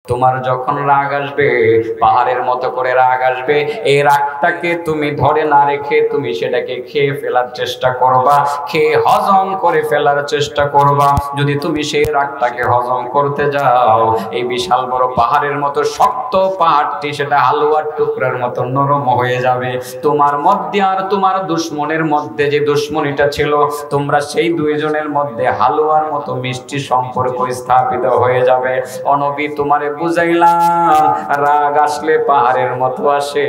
তোমার যখন রাগ আসবে, পাহাড়ের মতো করে রাগ আসবে, এই রাগটাকে তুমি ধরে না রেখে তুমি সেটাকে খেয়ে ফেলার চেষ্টা করবা, খেয়ে হজম করে ফেলার চেষ্টা করবা। যদি তুমি সেই রাগটাকে হজম করতে যাও, এই বিশাল বড় পাহাড়ের মতো শক্ত পাহাড়টি সেটা হালুয়ার টুকরার মতো নরম হয়ে যাবে। তোমার মধ্যে আর তোমার দুশ্মনের মধ্যে যে দুশ্মনীটা ছিল, তোমরা সেই দুইজনের মধ্যে হালুয়ার মতো মিষ্টি সম্পর্ক স্থাপিত হয়ে যাবে। নবী তোমারে বুঝাইলাম, রাগ আসলে পাহাড়ের মতো আসে,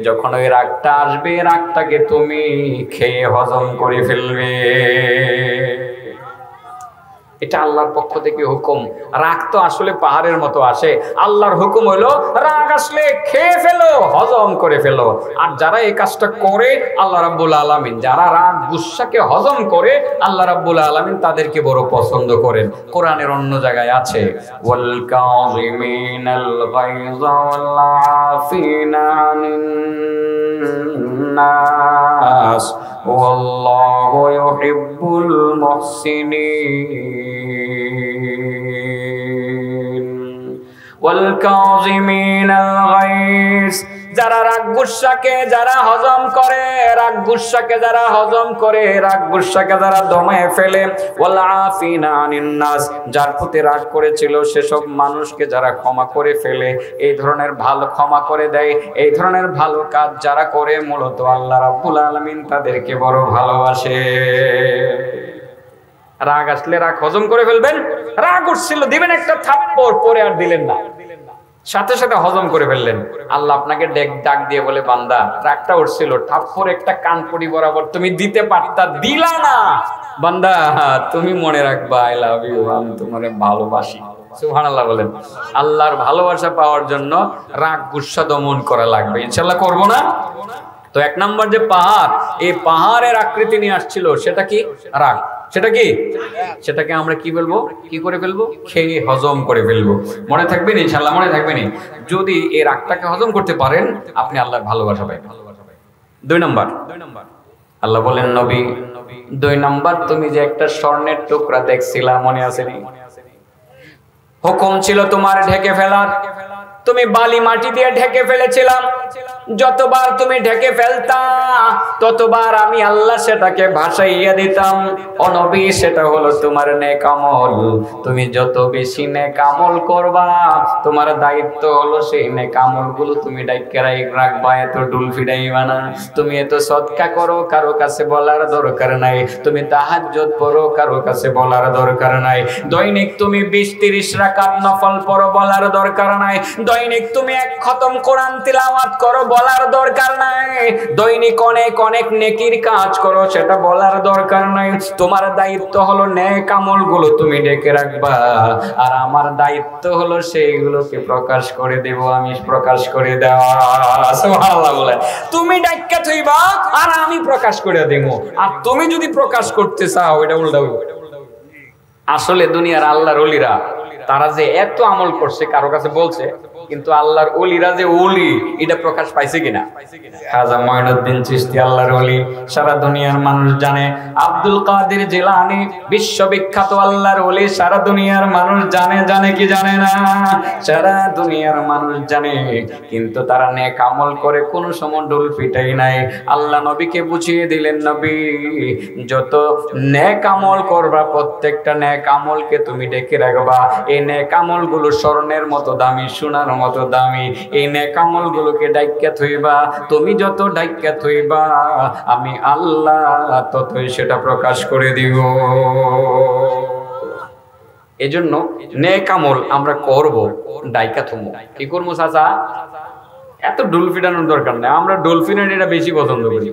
যখন ওই রাগটা আসবে রাগটাকে তুমি খেয়ে হজম করে ফেলবে। এটা আল্লাহর পক্ষ থেকে হুকুম। রাগ তো আসলে পাহাড়ের মতো আসে, আল্লাহর হুকুম হইলো রাগ আসলে খেয়ে ফেলো, হজম করে ফেলো। আর যারা এই কাজটা করে আল্লাহ রাব্বুল আলামিন, যারা রাগ গুসাকে হজম করে আল্লাহ রাব্বুল আলামিন তাদেরকে বড় পছন্দ করেন। কোরআনের অন্য জায়গায় আছে, ওয়াল কাযিমিনাল গায়যা ওয়াল আফিনা আনিন নাস ওয়াল্লাহু ইউহিব্বুল মুহসিনিন ওয়াল কাযিমিনাল গায়জ। যারা রাগ গুসাকে যারা হজম করে, রাগ গুসাকে যারা হজম করে, রাগ গুসাকে যারা দমায়ে ফেলে, ওয়াল আফিনা আনিন নাস, যার প্রতি রাগ করেছিল সেসব মানুষকে যারা ক্ষমা করে ফেলে, এই ধরনের ভালো ক্ষমা করে দেয়, এই ধরনের ভালো কাজ যারা করে, মূলত আল্লাহ রাব্বুল আলামিন তাদেরকে বড় ভালোবাসে। রাগ আসলে রাগ হজম করে ফেলবেন। রাগ উঠছিল, দিবেন একটা থাপ্পড়, পরে আর দিলেন না, সাথে সাথে হজম করে ফেললেন। আল্লাহ আপনাকে ডাক দিয়ে বলে, বান্দা রাগটা উঠছিল, ঠাপ্পর একটা কানপুরি বরাবর তুমি দিতে পারতা, দিলা না। বান্দা তুমি মনে রাখবা, আই লাভ ইউ, আমি তোমারে ভালোবাসি। সুবহানাল্লাহ বলেন। আল্লাহর ভালোবাসা পাওয়ার জন্য রাগ গুসা দমন করা লাগবে, ইনশাআল্লাহ করব না? তো এক নাম্বার যে পাহাড়, এই পাহাড়ের আকৃতি নিয়ে আসছিল, সেটা কি? রাগ। সেটা কি? সেটাকে আমরা কি বলবো, কি করে ফেলবো? খেয়ে হজম করে ফেলবো। মনে থাকবে না ইনশাআল্লাহ? মনে থাকবে না? যদি এই রাগটাকে হজম করতে পারেন, আপনি আল্লাহর ভালোবাসা পাবেন। দুই নাম্বার, আল্লাহ বলেন, নবী 2 নাম্বার, তুমি যে একটা স্বর্ণের টুকরা দেখছিলা, মনে আছে নি? হুকুম ছিল তোমার ঢেকে ফেলার, তুমি বালি মাটি দিয়ে ঢেকে ফেলেছিলাম। যতবার তুমি ঢেকে ফেলতা, ততবার আমি আল্লাহ সেটাকে ভাসাইয়া দিতাম। ও নবী, সেটা হলো তোমার নেক আমল। তুমি যত বেশি নেক আমল করবা, তোমার দায়িত্ব হলো সেই নেক আমলগুলো তুমি ডাইক্কা রাখবা, এত ডুল ফিরাইবা না। তুমি এত সদকা করো, কারো কাছে বলার দরকার নাই। তুমি তাহাজ্জুদ পড়ো, কারো কাছে বলার দরকার নাই। দৈনিক তুমি 20-30 রাকাত নফল পড়ো, বলার দরকার নাই। দৈনিক তুমি 1 খতম কোরআন তিলাওয়াত করো, বলার দরকার নাই। দৈনিক অনেক অনেক নেকির কাজ করো, সেটা বলার দরকার নাই। তোমার দায়িত্ব হলো নেক আমলগুলো তুমি ডেকে রাখবা, আর আমার দায়িত্ব হলো সেইগুলোকে প্রকাশ করে দেব, আমি প্রকাশ করে দেওয়া। সুবহানাল্লাহ বলে। তুমি ডাক্কা থইবা আর আমি প্রকাশ করে দেব। আর তুমি যদি প্রকাশ করতে চাও, এটা উল্টা হইব। আসলে দুনিয়ার আল্লাহর ওলিরা তারা যে এত আমল করছে, কারো কাছে বলছে, কিন্তু আল্লাহর ওলিরা যে ওলি, এটা প্রকাশ পাইছে কিনা? খাজা মঈনুদ্দিন চিশতি আল্লাহর ওলি, সারা দুনিয়ার মানুষ জানে। আব্দুল কাদের জিলানী বিশ্ববিখ্যাত আল্লাহর ওলি, সারা দুনিয়ার মানুষ জানে। জানে কি জানে না? সারা দুনিয়ার মানুষ জানে, কিন্তু তারা নেক আমল করে কোনো সময় ডুল পিটাই নাই। আল্লাহ নবীকে বুঝিয়ে দিলেন, নবী যত নেক আমল করবা, প্রত্যেকটা নেক আমলকে তুমি ডেকে রাখবা। এই নেক আমলগুলো স্বর্ণের মতো দামি, সোনার মতো দামি। এই নেক আমলগুলোকে ডাইক্কা থইবা। তুমি যত ডাইক্কা থইবা, আমি আল্লাহ ততই সেটা প্রকাশ করে দিব। এজন্য নেক আমল আমরা করব, ডাইক্কা থমো। কি করবো চাচা? এত ডুল ফিটানোর দরকার নেই। আমরা ডুল ফিটানো এটা বেশি পছন্দ করি।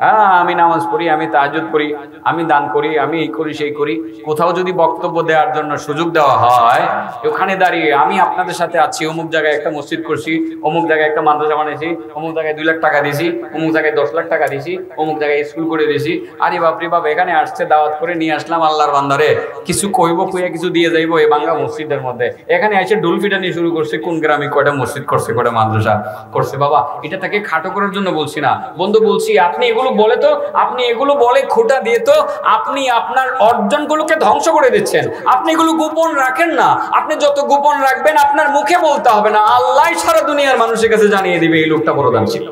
হ্যাঁ, আমি নামাজ পড়ি, আমি তাহাজ্জুদ করি, আমি দান করি, আমি এই করি সেই করি। কোথাও যদি বক্তব্য দেওয়ার জন্য সুযোগ দেওয়া হয়, ওখানে দাঁড়িয়ে আমি আপনাদের সাথে আছি, অমুক জায়গায় একটা মসজিদ করছি, অমুক জায়গায় একটা মাদ্রাসা বানিয়েছি, অমুক জায়গায় 2 লাখ টাকা দিয়েছি, অমুক জায়গায় 10 লাখ টাকা দিয়েছি, অমুক জায়গায় স্কুল করে দিয়েছি। আরে বাপরে বাপ, এখানে আসছে, দাওয়াত করে নিয়ে আসলাম আল্লাহর বান্দারে, কিছু কইব, কইয়া কিছু দিয়ে যাইবো এই বাংলা মসজিদের মধ্যে। এখানে এসে ডুল ফিটানি শুরু করছে, কোন গ্রামে কয়টা মসজিদ করছে, কয়টা মাদ্রাসা। করছে। বাবা এটা তাকে খাটো করার জন্য বলছি না বন্ধু, বলছি আপনি এগুলো বলে তো, আপনি এগুলো বলে খোঁটা দিয়ে তো আপনি আপনার অর্জনগুলোকে ধ্বংস করে দিচ্ছেন। আপনি এগুলো গোপন রাখেন না, আপনি যত গোপন রাখবেন আপনার মুখে বলতে হবে না, আল্লাহ সারা দুনিয়ার মানুষের কাছে জানিয়ে দিবে এই লোকটা বড় দাম ছিল।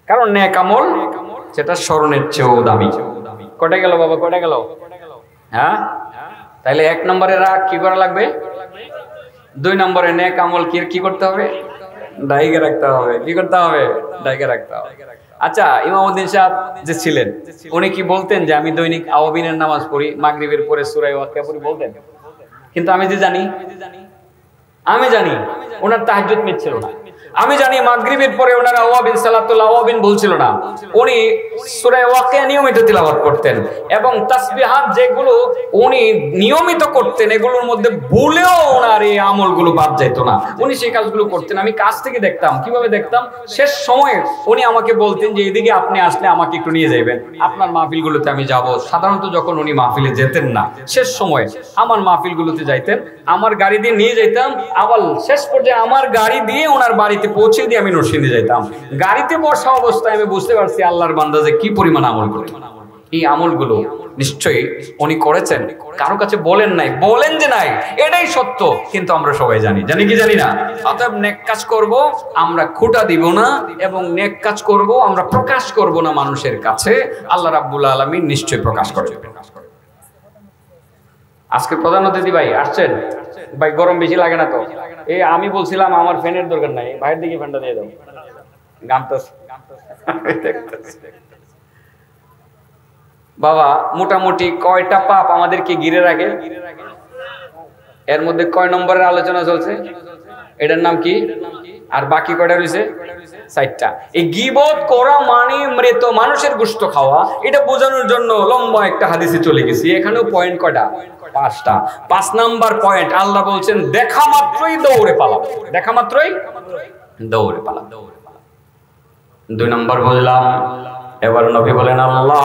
কারণ নেক আমল সেটা স্মরণের চেয়েও দামি। কটা গেল বাবা, কটা গেল? হ্যাঁ, তাইলে 1 নম্বরে রাগ কি করা লাগবে, 2 নম্বরে নেক আমল কি করতে হবে, ডাইকে রাখতে হবে। কি করতে হবে? ডাইকে রাখতে হবে। আচ্ছা, ইমামউদ্দিন সাহেব যে ছিলেন উনি কি বলতেন যে আমি দৈনিক আওয়াবিনের নামাজ পড়ি, মাগরিবের পরে সূরা ওয়াকিয়া পড়ি? বলতেন। কিন্তু আমি জানি ওনার তাহাজ্জুদ মিস ছিল না। আমি জানি মাগরিবের পরে ওনারা আওয়াবিন সালাতুল আওয়াবিন বলছিল না, উনি সূরা ওয়াকিয়া নিয়মিত তিলাওয়াত করতেন। এবং তাসবিহাত যেগুলো উনি নিয়মিত করতেন এগুলোর মধ্যে ভুলেও ওনার এই আমলগুলো বাদ যেত না, উনি সেই কাজগুলো করতেন। আমি কাছ থেকে দেখতাম। কিভাবে দেখতাম? শেষ সময়ে উনি আমাকে বলতেন যে এদিকে আপনি আসলে আমাকে একটু নিয়ে যাবেন, আপনার মাহফিলগুলোতে আমি যাব। সাধারণত যখন উনি মাহফিলে যেতেন না, শেষ সময়ে আমার মাহফিলগুলোতে যাইতেন, আমার গাড়ি দিয়ে নিয়ে যেতাম। আবার শেষ পর্যায়ে আমার গাড়ি দিয়ে ওনার বাড়িতে পৌঁছে দিয়ে আমি নরসিংদী যাইতাম। গাড়িতে বসা অবস্থায় আমি বুঝতে পারছি আল্লাহর বান্দা যে কি পরিমাণ আমল করে। এই আমলগুলো নিশ্চয়ই উনি করেছেন, কারো কাছে বলেন নাই, বলেন যে নাই, এটাই সত্য। কিন্তু আমরা সবাই জানি কি জানি না? অতএব নেক কাজ করব, আমরা খোঁটা দিব না, এবং নেক কাজ করব আমরা প্রকাশ করব না মানুষের কাছে। আল্লাহ রাব্বুল আলামিন নিশ্চয়ই প্রকাশ করবেন। আজকে প্রধান অতিথি ভাই আসছেন। ভাই গরম বেশি লাগে না তো? এই আমি বলছিলাম আমার ফ্যানের দরকার নাই, ভাইয়ের দিকে ফ্যানটা দিয়ে দাও। বাবা মোটামুটি কয়টা পাপ আমাদেরকে ঘিরে রাখে? এর মধ্যে কয় নম্বরের আলোচনা চলছে? এটার নাম কি? আর বাকি কয়টা রয়েছে? 4টা। এই গীবত করা মানে মৃত মানুষের গোশত খাওয়া, এটা বোঝানোর জন্য লম্বা একটা হাদিসে চলে গেছি। এখানেও পয়েন্ট কয়টা? 5টা। 5 নাম্বার পয়েন্ট আল্লাহ বলছেন দেখা মাত্রই দৌড়ে পালাও, দেখা মাত্রই দৌড়ে পালাও। 2 নম্বর বললাম। এবার নবী বলেন আল্লাহ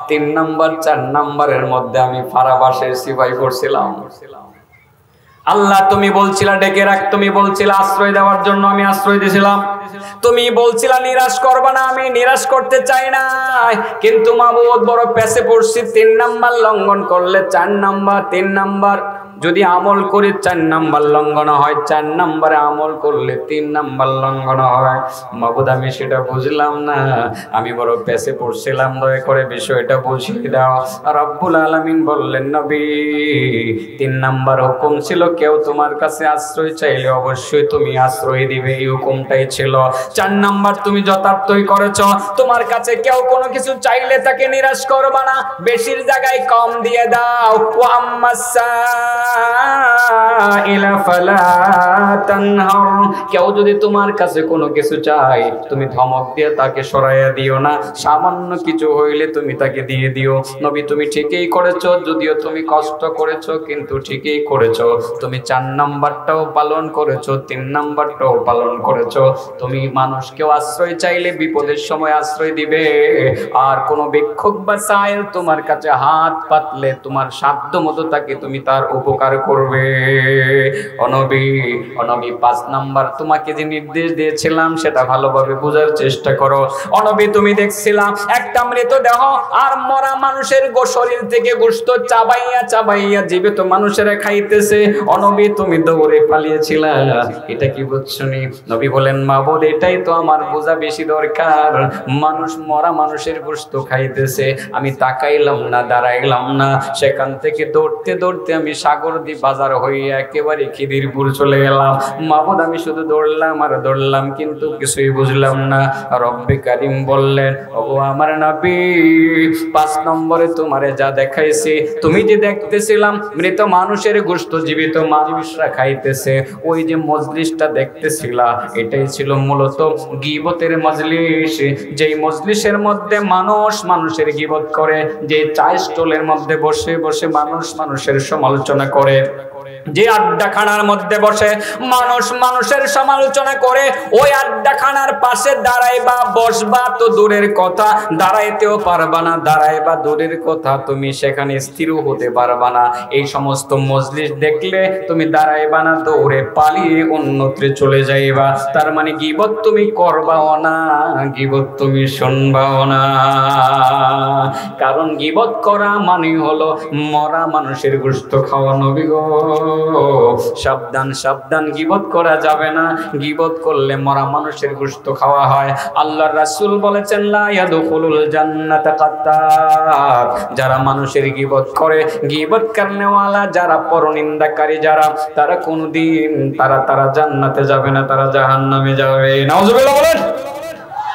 3 নম্বর 4 নম্বরের মধ্যে আমি ফারাবাসের সিপাহি করছিলাম। আল্লাহ তুমি বলছিলা ডেকে রাখ, তুমি বলছিলা আশ্রয় দেওয়ার জন্য, আমি আশ্রয় দিয়েছিলাম। তুমি বলছিলা নিরাশ করবা না, আমি নিরাশ করতে চাই না। কিন্তু মাবুদ বড় পেছে পড়ছি। 3 নাম্বার লঙ্ঘন করলে 4 নাম্বার, 3 নাম্বার যদি আমল করে 4 নাম্বার লঙ্ঘন হয়, 4 নাম্বারে আমল করলে 3 নাম্বার লঙ্ঘন হয়। মাবুদ আমি সেটা বুঝলাম না, আমি বড় পেছে পড়ছিলাম, দয়া করে বিষয়টা বুঝিয়ে দাও। রব্বুল আলামিন বললেন নবী 3 নাম্বার হুকুম ছিল কেউ তোমার কাছে আশ্রয় চাইলে অবশ্যই তুমি আশ্রয় দিবে, এই হুকুমটাই ছিল। 4 নাম্বার তুমি যথার্থই করেছো, তোমার কাছে কেউ কোনো কিছু চাইলে তাকে নিরাশ করবা না, বেশির জায়গায় কম দিয়ে দাও। ওয়া আম্মাসা কেউ যদি তোমার কাছে কোনো কিছু চাই তুমি ধমক দিয়ে তাকে সরাইয়া দিও না, সামান্য কিছু হইলে তুমি তাকে দিয়ে দিও। নবী তুমি ঠিকই করেছো, যদিও তুমি কষ্ট করেছো কিন্তু ঠিকই করেছো। তুমি 4 নাম্বারটাও পালন করেছো, 3 নাম্বারটাও পালন করেছো। তুমি মানুষকেও আশ্রয় চাইলে বিপদের সময় আশ্রয় দিবে, আর কোনো ভিক্ষুক বা সাইল তোমার কাছে হাত পাতলে তোমার সাধ্য মতো তাকে তুমি তার উপকার করবে। অনবী 5 নাম্বার তোমাকে যে নির্দেশ দিয়েছিলাম সেটা ভালোভাবে বোঝার চেষ্টা করো। অনবী তুমি দেখছিলাম একটা মৃতদেহ আর মরা মানুষের শরীর থেকে গোশত চাবাইয়া জীবিত মানুষেরা খাইতেছে, অনবী তুমি দৌড়ে পালিয়েছিলা। এটা কি বুঝছনি? নবী বলেন মাবুদ এটাই তো আমার বোঝা বেশি দরকার। মানুষ মরা মানুষের গোশত খাইতেছে, আমি তাকাইলাম না, দাঁড়াইলাম না, সেখান থেকে দৌড়তে দৌড়তে আমি সাগরদী বাজার হয়ে একেবারে খিদিরপুর চলে গেলাম। মাবুদ আমি শুধু দৌড়লাম আর দৌড়লাম কিন্তু কিছুই বুঝলাম না। রব্বে কারিম বললেন ও আমার নবী 5 নম্বরে তোমারে যা দেখাইছি, তুমি যে দেখতেছিলাম মৃত মানুষের গোশত জীবিত মানুষরা খাইতেছে, ওই যে মজলিসটা দেখতেছিলা এটাই ছিল মূলত গীবতের মজলিস। যেই মজলিসের মধ্যে মানুষ মানুষের গীবত করে, যে চায় স্টলের মধ্যে বসে বসে মানুষ মানুষের সমালোচনা করে, যে আড্ডাখানার মধ্যে বসে মানুষ মানুষের সমালোচনা করে, ওই আড্ডাখানার পাশে দাঁড়াইবা বসবা তো দূরের কথা, দাঁড়াইতেও পারবা না, দাঁড়াইবা দূরের কথা, তুমি সেখানে স্থির হতে পারবা না। এই সমস্ত মজলিস দেখলে তুমি দাঁড়াইবা না, দৌড়ে পালিয়ে অন্যত্রে চলে যাইবা। তার মানে গীবত তুমি করবাও না, গীবত তুমি শুনবাও না। কারণ গীবত করা মানে হলো মরা মানুষের গোশত খাওয়া। নবী গো সাবধান সাবধান, গীবত করা যাবে না, গীবত করলে মরা মানুষের গোশত খাওয়া হয়। আল্লাহর রাসূল বলেছেন লা ইয়াদখুলুল জান্নাতা কাত্তাব, যারা মানুষের গীবত করে, গীবত করনেওয়ালা যারা, পরনিন্দাকারী যারা, তারা কোনদিন তারা জান্নাতে যাবে না, তারা জাহান্নামে যাবে। নাউজুবিল্লাহ বলেন।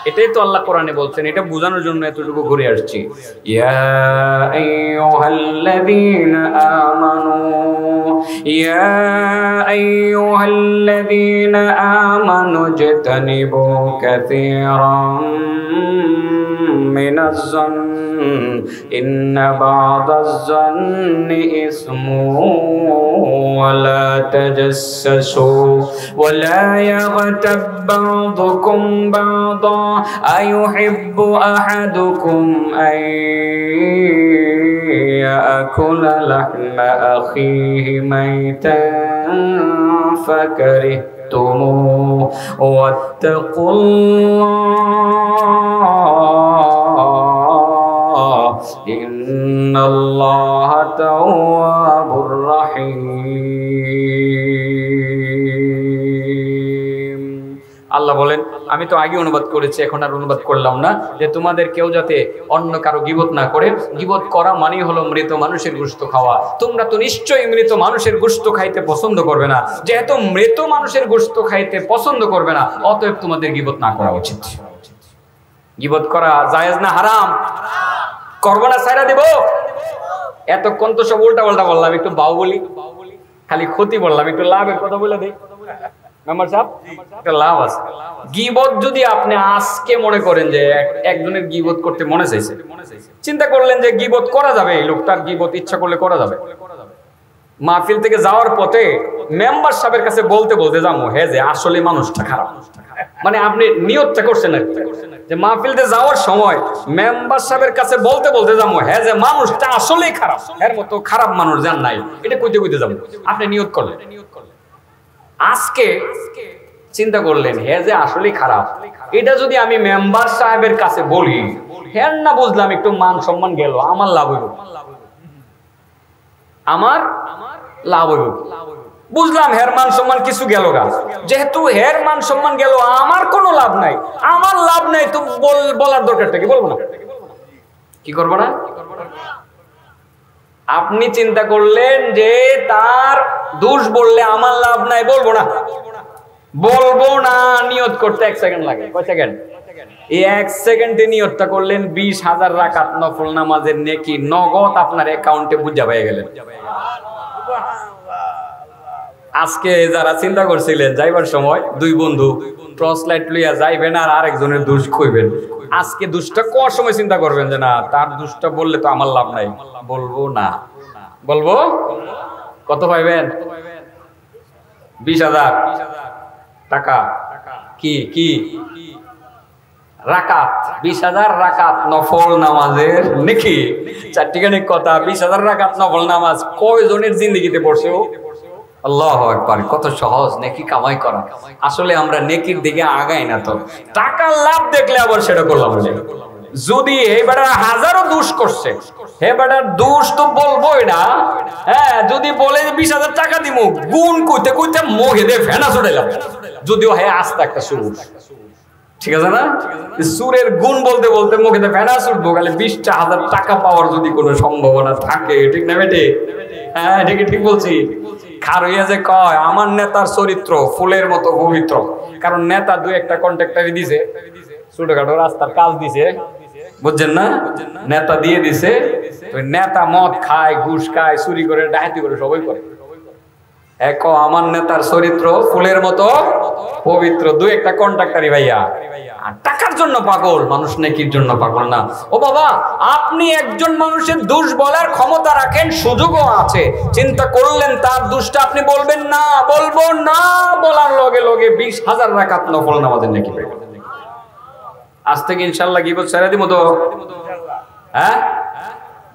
এটাই তো আল্লাহ কোরআনে বলছেন, এটা বোঝানোর জন্য এতটুকু ঘুরে আসছি। ইয়া আইয়ুহাল্লাযীনা আমানু, ইয়া আইয়ুহাল্লাযীনা আমানু ইজতানিবু কাসীরাম মিনাজ যন্ন ইন্না বা'দাজ যন্নি ইসমুন ওয়া লা তাজাসসু ওয়া লা ইয়াগতাব বা'দুকুম বা'দা আইয়ুহিব্বু আহাদুকুম আন ইয়াকুলা লাহমা আখিহি মাইতান ফাকারিহতুমুহু ওয়াত্তাকুল্লাহ ইন্নাল্লাহা তাওয়াবুর রাহিম। আল্লাহ বলেন, আমি তো আগে অনুবাদ করেছি, এখন আর অনুবাদ করলাম না, যে তোমাদের কেউ যাতে অন্য কারো গীবত না করে। গীবত করা মানে হলো মৃত মানুষের গোশত খাওয়া। তোমরা তো নিশ্চয়ই মৃত মানুষের গোশত খাইতে পছন্দ করবে না, যেহেতু মৃত মানুষের গোশত খাইতে পছন্দ করবে না, অতএব তোমাদের গীবত না করা উচিত। গীবত করা জায়েজ না হারাম? করবো না, ছাইরা দিব। এতক্ষণ তো সব উল্টা পাল্টা বললাম, একটু বাউ বলি, খালি ক্ষতি বললাম, একটু লাভের কথা বলে দেই। মেম্বার সাহেব, একটা লাভ আছে। গীবত যদি আপনি আজকে মনে করেন যে একজনের গীবত করতে মনে চাইছে, চিন্তা করলেন যে গীবত করা যাবে, এই লোকটার গীবত ইচ্ছা করলে করা যাবে, মাহফিল থেকে যাওয়ার পথে মেম্বার সাহেবের কাছে বলতে বলতে যাবো, হ্যাঁ যে আসলে মানুষটা খারাপ, মানে আপনি নিয়তটা করছেন যে মাহফিলতে যাওয়ার সময় মেম্বার সাহেবের কাছে বলতে বলতে যাবো, হ্যাঁ যে মানুষটা আসলেই খারাপ, এর মতো খারাপ মানুষ যান নাই, এটা কইতে কইতে যাবো, আপনি নিয়ত করলেন। আজকে চিন্তা করলেন হ্যাঁ যে আসলেই খারাপ, এটা যদি আমি মেম্বার সাহেবের কাছে বলি, হ্যাঁ না বুঝলাম একটু মান সম্মান গেল, আমার লাভ হইব, আমার লাভ হইব, বুঝলাম হের মান সম্মান কিছু গেল গা, যেহেতু হের মান সম্মান গেল, আমার কোনো লাভ নাই, আমার লাভ নাই, তো বলার দরকারটা কি, বলবো না, কি করবো না? আপনি চিন্তা করলেন যে তার দোষ বললে আমার লাভ নাই, বলবো না, বলবো না, নিয়ত করতে 1 সেকেন্ড লাগে। কয় সেকেন্ড? এই 1 সেকেন্ডে নিয়তটা করলেন, 20,000 রাকাত নফল নামাজের নেকি নগদ আপনার অ্যাকাউন্টে বুঝা পেয়ে গেলেন। আজকে যারা চিন্তা করছিলেন যাইবার সময় 2 বন্ধু টর্চ লাইট লইয়া যাইবেন আর আরেকজনের দোষ কইবেন, আজকে দোষটা কোয়ার সময় চিন্তা করবেন যে না, তার দোষটা বললে তো আমার লাভ নাই, বলবো না। বলবো কত পাইবেন? 20,000 টাকা। কি কি রাকাত? 20,000 রাকাত নফল নামাজের নেকি। চারটিখানি কথা, 20,000 রাকাত নফল নামাজ কয়জনের জিন্দেগিতে পড়ছে? আল্লাহু আকবার, কত সহজ নেকি কামাই করা। আসলে আমরা নেকির দিকে আগাই না, তো টাকার লাভ দেখলে আবার সেটা করলাম। যদি এই বেটা হাজারো দোষ করছে, হে বেটার দোষ তো বলবোই না, হ্যাঁ যদি বলে 20,000 টাকা দিব, গুণ কইতে কইতে মুখে দিয়ে ফেনা ছুটাইলাম, যদিও হ্যাঁ আস্তে একটা সুর, ঠিক আছে না? সুরের গুণ বলতে বলতে মুখে দিয়ে ফেনা ছুটবো, খালি 20,000 টাকা পাওয়ার যদি কোনো সম্ভাবনা থাকে, ঠিক না বেটে? হ্যাঁ ঠিকই, ঠিক বলছি। খারইয়া যে কয় আমার নেতার চরিত্র ফুলের মতো পবিত্র, কারণ নেতা 2-1টা কন্ট্রাক্টরি দিছে, ছোটখাটো রাস্তার কাজ দিছে, বুঝছেন না? নেতা দিয়ে দিছে, নেতা মদ খায়, ঘুষ খায়, চুরি করে, ডাকাতি করে, সবই করে। এক আমার নেতার চরিত্র ফুলের মতো পবিত্র, দুই একটা কন্ট্রাক্টরি ভাইয়া টাকার জন্য পাগল, মানুষ নেকির জন্য পাগল না। ও বাবা, আপনি একজন মানুষের দোষ বলার ক্ষমতা রাখেন, সুযোগও আছে, চিন্তা করলেন তার দোষটা আপনি বলবেন না, বলবো না, বলার লগে লগে 20,000 রাকাত নফল নামাজের নেকি পাবেন। আজ থেকে ইনশাআল্লাহ কি বল ছেড়ে দিব তো? হ্যাঁ,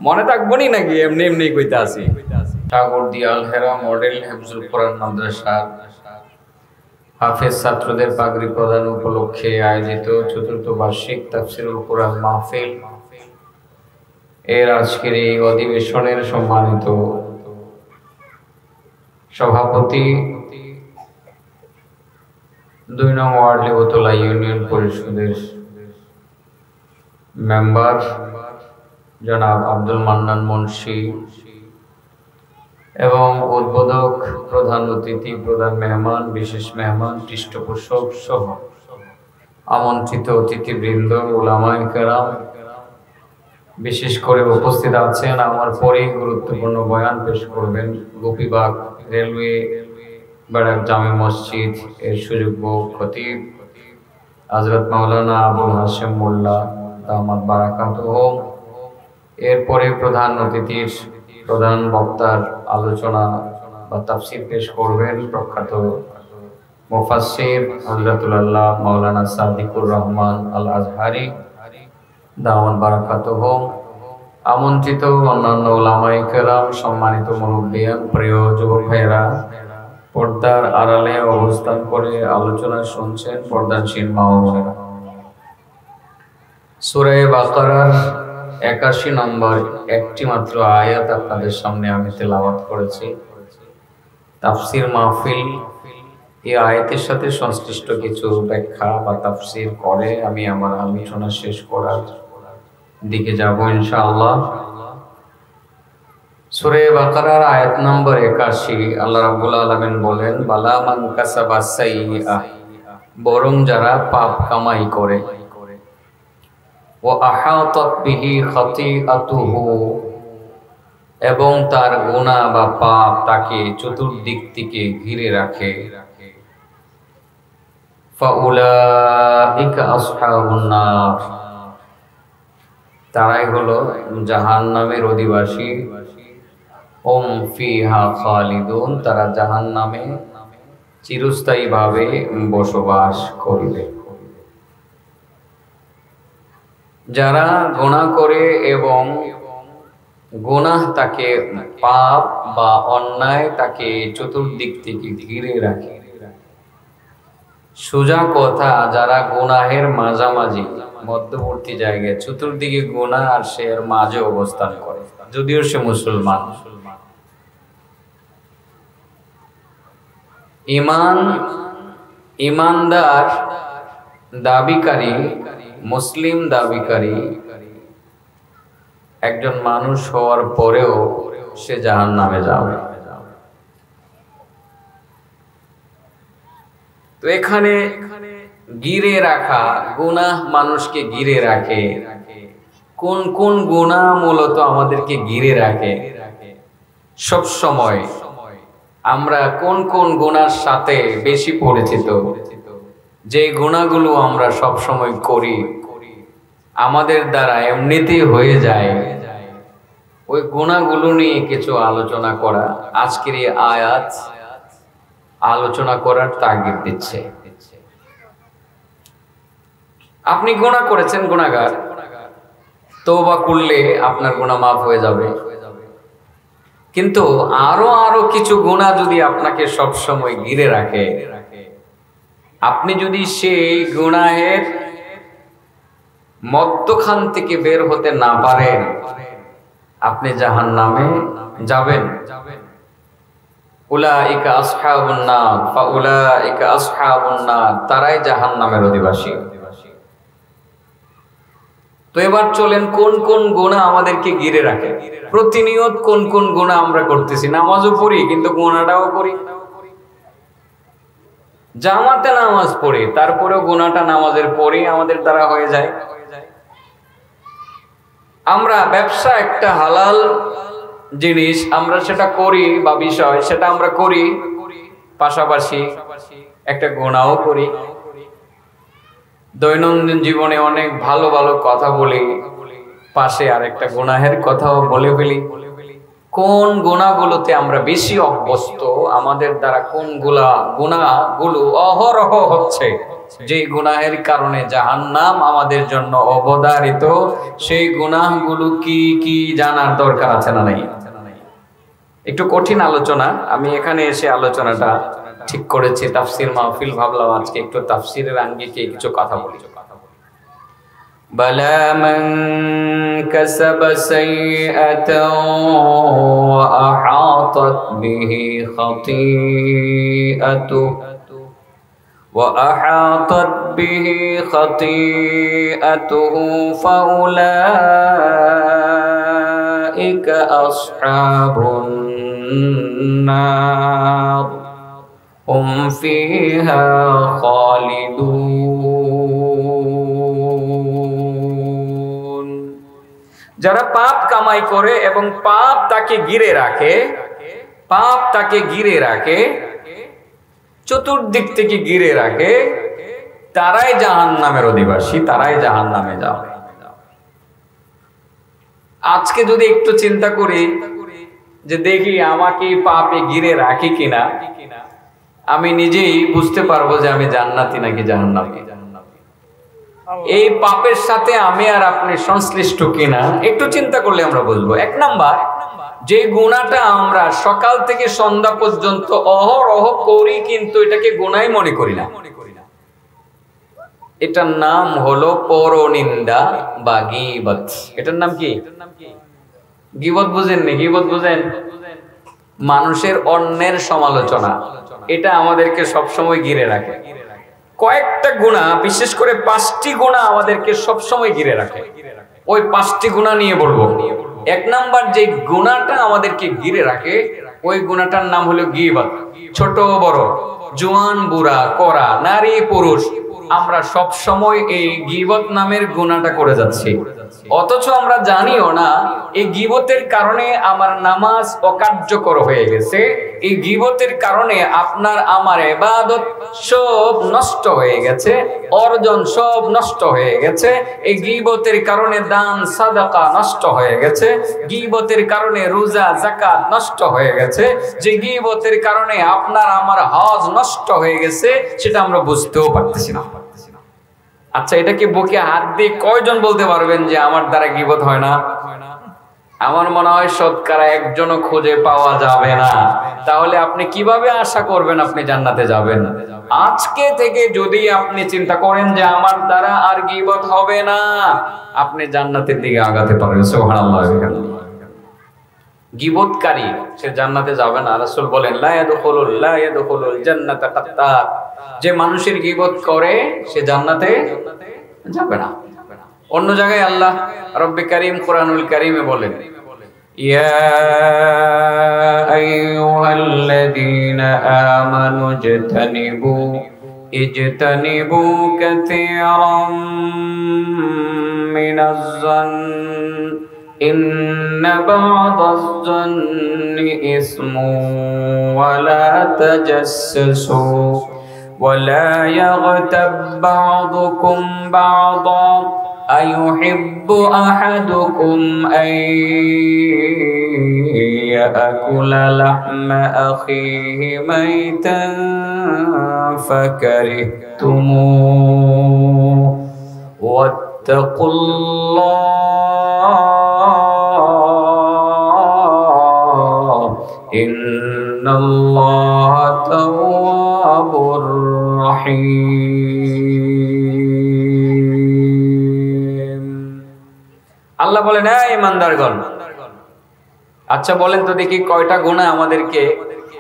মনে থাকবো নি নাকি? এমনি এমনি কইতে আসি। ঠাকুরদিয়া আল হেরা মডেল হেফজুল কোরআন মাদ্রাসা হাফেজ ছাত্রদের পাগড়ি প্রদান উপলক্ষে আয়োজিত চতুর্থ বার্ষিক তাফসীরুল কোরআন মাহফিল এর আজকের এই অধিবেশনের সম্মানিত সভাপতি 2 নং ওয়ার্ড লেবতলা ইউনিয়ন পরিষদের মেম্বার জনাব আব্দুল মান্নান মুন্সি এবং উদ্বোধক, প্রধান অতিথি, প্রধান মেহমান, বিশেষ মেহমান, পৃষ্ঠপোষক সহ আমন্ত্রিত অতিথিবৃন্দ, উলামায়ে কেরাম, বিশেষ করে উপস্থিত আছেন আমার পরেই গুরুত্বপূর্ণ বয়ান পেশ করবেন গোপীবাগ রেলওয়ে ব্যারাক জামে মসজিদ এর সুযোগ্য খতিব হযরত মাওলানা আবুল হাশেম মোল্লা দামাত বারাকাতুহু। এরপরে প্রধান অতিথির প্রধান বক্তার আলোচনা বা তাফসীর পেশ করবেন প্রখ্যাত মুফাসসির হযরতুল আল্লাহ মাওলানা সাদিকুর রহমান আল আজহারি দামাত বারাকাতুহু। আমন্ত্রিত অন্যান্য উলামায়ে কেরাম, সম্মানিত মুরব্বিয়ান, প্রিয় যুবক ভাইয়েরা, পর্দার আড়ালে অবস্থান করে আলোচনা শুনছেন পর্দাশীল মা ও বোনেরা। সূরা বাকারার 81 নম্বর একটি মাত্র আয়াত আপনাদের সামনে আমি তেলাওয়াত করেছি। তাফসীর মাহফিল এই আয়াতের সাথে সংশ্লিষ্ট কিছু ব্যাখ্যা বা তাফসীর করে আমি আমার আলোচনা শেষ করার দিকে যাব ইনশাআল্লাহ। সূরা বাকারার আয়াত নম্বর 81 আল্লাহ রাব্বুল আলামিন বলেন, বালা মান কাসাবা সাইয়্যাহ, বরং যারা পাপ কামাই করে, ওয়া আহাতাত বিহি খাতিআতুহু, এবং তার গুনাহ বা পাপ তাকে চতুর্দিক থেকে ঘিরে রাখে, ফাউলাইকা আসহাবুন নার, তারাই হলো জাহান্নামের অধিবাসী। হুম ফিহা খালিদুন, তারা জাহান্নামে চিরস্থায়ীভাবে বসবাস করবে। যারা গুনাহ করে এবং গুনাহ তাকে, পাপ বা অন্যায় তাকে চতুর্দিক থেকে ঘিরে রাখে। সোজা কথা, যারা গুনাহের মাঝামাঝি মধ্যবর্তী জায়গায়, চতুর্দিকে গুনাহ আর সে এর মাঝে অবস্থান করে, যদিও সে মুসলমান। ইমানদার দাবিকারী, মুসলিম দাবিকারী একজন মানুষ হওয়ার পরেও সে জাহান্নামে যাবে। তো এখানে ঘিরে রাখা, গুনাহ মানুষকে ঘিরে রাখে। কোন কোন গুনাহ মূলত আমাদেরকে ঘিরে রাখে? সব সময় আমরা কোন কোন গুনার সাথে বেশি পরিচিত, যে গুনাহগুলো আমরা সব সময় করি, আমাদের দ্বারা এমনিতেই হয়ে যায়, ওই গুনাহগুলো নিয়ে কিছু আলোচনা করা আজকের এই আয়াত আলোচনা করার তাগিদ দিচ্ছে। আপনি গুনাহ করেছেন, গুনাহগার, তওবা করলে আপনার গুনাহ মাফ হয়ে যাবে। কিন্তু আরো কিছু গুনাহ যদি আপনাকে সব সময় ঘিরে রাখে, আপনি যদি সেই গুনাহের মধ্যখান থেকে বের হতে না পারেন, আপনি জাহান্নামে যাবেন। উলাইকা আসহাবুন নার, ফাউলাইকা আসহাবুন নার, তারাই জাহান্নামের অধিবাসী। তো এবার চলেন, কোন কোন গুনাহ আমাদেরকে ঘিরে রাখে? প্রতিনিয়ত কোন কোন গুনাহ আমরা করতেছি? নামাজও পড়ি কিন্তু গুনাহটাও করি, জামাতে নামাজ পড়ি তারপরেও গুনাহটা নামাজের পরেই আমাদের দ্বারা হয়ে যায়। আমরা ব্যবসা একটা হালাল জিনিস, আমরা সেটা করি বা বিষয়, সেটা আমরা করি, পাশাপাশি একটা গুনাহও করি, দৈনন্দিন জীবনে অনেক ভালো ভালো কথা বলি, পাশে আর একটা গুনাহের কথাও বলে ফেলি। কোন গুনাহগুলোতে আমরা বেশি অভ্যস্ত, আমাদের দ্বারা কোন গুনাহগুলো অহরহ হচ্ছে, যে গুনাহের কারণে জাহান্নাম আমাদের জন্য অবধারিত, সেই গুনাহগুলো কি কি জানার দরকার আছে না নাই? একটু কঠিন আলোচনা, আমি এখানে এসে আলোচনাটা ঠিক করেছি, তাফসীর মাহফিল, ভাবলাম আজকে একটু তাফসীরের আঙ্গিকে কিছু কথা বলি। بلى من كسب سيئة وأحاطت به خطيئته فأولئك أصحاب النار هم فيها خالدون। যারা পাপ কামাই করে এবং পাপ তাকে ঘিরে রাখে, চতুর্দিক থেকে ঘিরে রাখে, তারাই জাহান্নামের অধিবাসী, তারাই জাহান্নামে যাবে। আজকে যদি একটু চিন্তা করি যে দেখি আমাকে পাপে ঘিরে রাখি কিনা, আমি নিজেই বুঝতে পারবো যে আমি জান্নাতি নাকি জাহান্নামী। এই পাপের সাথে আমি আর আপনি সংশ্লিষ্ট কিনা একটু চিন্তা করলে আমরা বুঝবো। এক নাম্বার, যে গুনাহটা আমরা সকাল থেকে সন্ধ্যা পর্যন্ত অহরহ করি কিন্তু এটাকে গুনাহ মনে করি না, এটার নাম হলো পরনিন্দা বা গীবত। এটার নাম কি? গীবত। বুঝেন নি? গীবত বুঝেন? মানুষের অন্যের সমালোচনা, এটা আমাদেরকে সবসময় ঘিরে রাখে। কয়েকটা গুনাহ, বিশেষ করে 5টি গুনাহ আমাদেরকে সবসময় ঘিরে রাখে। ওই 5টি গুনাহ নিয়ে বলবো। এক নাম্বার যে গুনাহটা আমাদেরকে ঘিরে রাখে, ওই গুনাহটার নাম হলো গীবত। ছোট বড়, জওয়ান বুড়া, করা, নারী পুরুষ, আমরা সব সময় এই গীবত নামের গুনাহটা করে যাচ্ছি, অথচ আমরা জানিও না এই গীবতের কারণে আমার নামাজ অকার্যকর হয়ে গেছে, এই গীবতের কারণে আপনার আমার ইবাদত সব নষ্ট হয়ে গেছে, অর্জন সব নষ্ট হয়ে গেছে, এই গীবতের কারণে দান সাদাকা নষ্ট হয়ে গেছে, গীবতের কারণে রোজা যাকাত নষ্ট হয়ে গেছে, যে গীবতের কারণে আপনার আমার হজ নষ্ট হয়ে গেছে, সেটা আমরা বুঝতেও পারতেছি না। আচ্ছা, এটাকে বুকে হাত দিয়ে কয়জন বলতে পারবেন যে আমার দ্বারা গীবত হয় না? আমার মনে হয় শতকরা একজনও খুঁজে পাওয়া যাবে না। তাহলে আপনি কিভাবে আশা করবেন আপনি জান্নাতে যাবেন? আজকে থেকে যদি আপনি চিন্তা করেন যে আমার দ্বারা আর গীবত হবে না, আপনি জান্নাতের দিকে আগাতে পারবেন। সুবহানাল্লাহ। গীবতকারী সে জান্নাতে যাবে না। রাসূল বলেন লা ইয়াদখুলুল জান্নাতা কাত্তাত, যে মানুষের গীবত করে সে জান্নাতে যাবে না। অন্য জায়গায় আল্লাহ রব্বে কারীম কোরআনুল কারীমে বলেন ইয়া আইয়ুহাল্লাযীনা আমানু ইজতানিবু কাসীরাম মিনাজ যন্ন ইন্না বা'দাজ যন্নি ইসমু ওয়া লা তাজাসসু ولا يغتب بعضكم بعضا أيحب أحدكم أن يأكل لحم أخيه ميتا فكرهتموه واتقوا الله إن الله تواب রহিম। আল্লাহ বলেন হে ঈমানদারগণ, আচ্ছা বলেন তো দেখি কয়টা গুনাহ আমাদেরকে,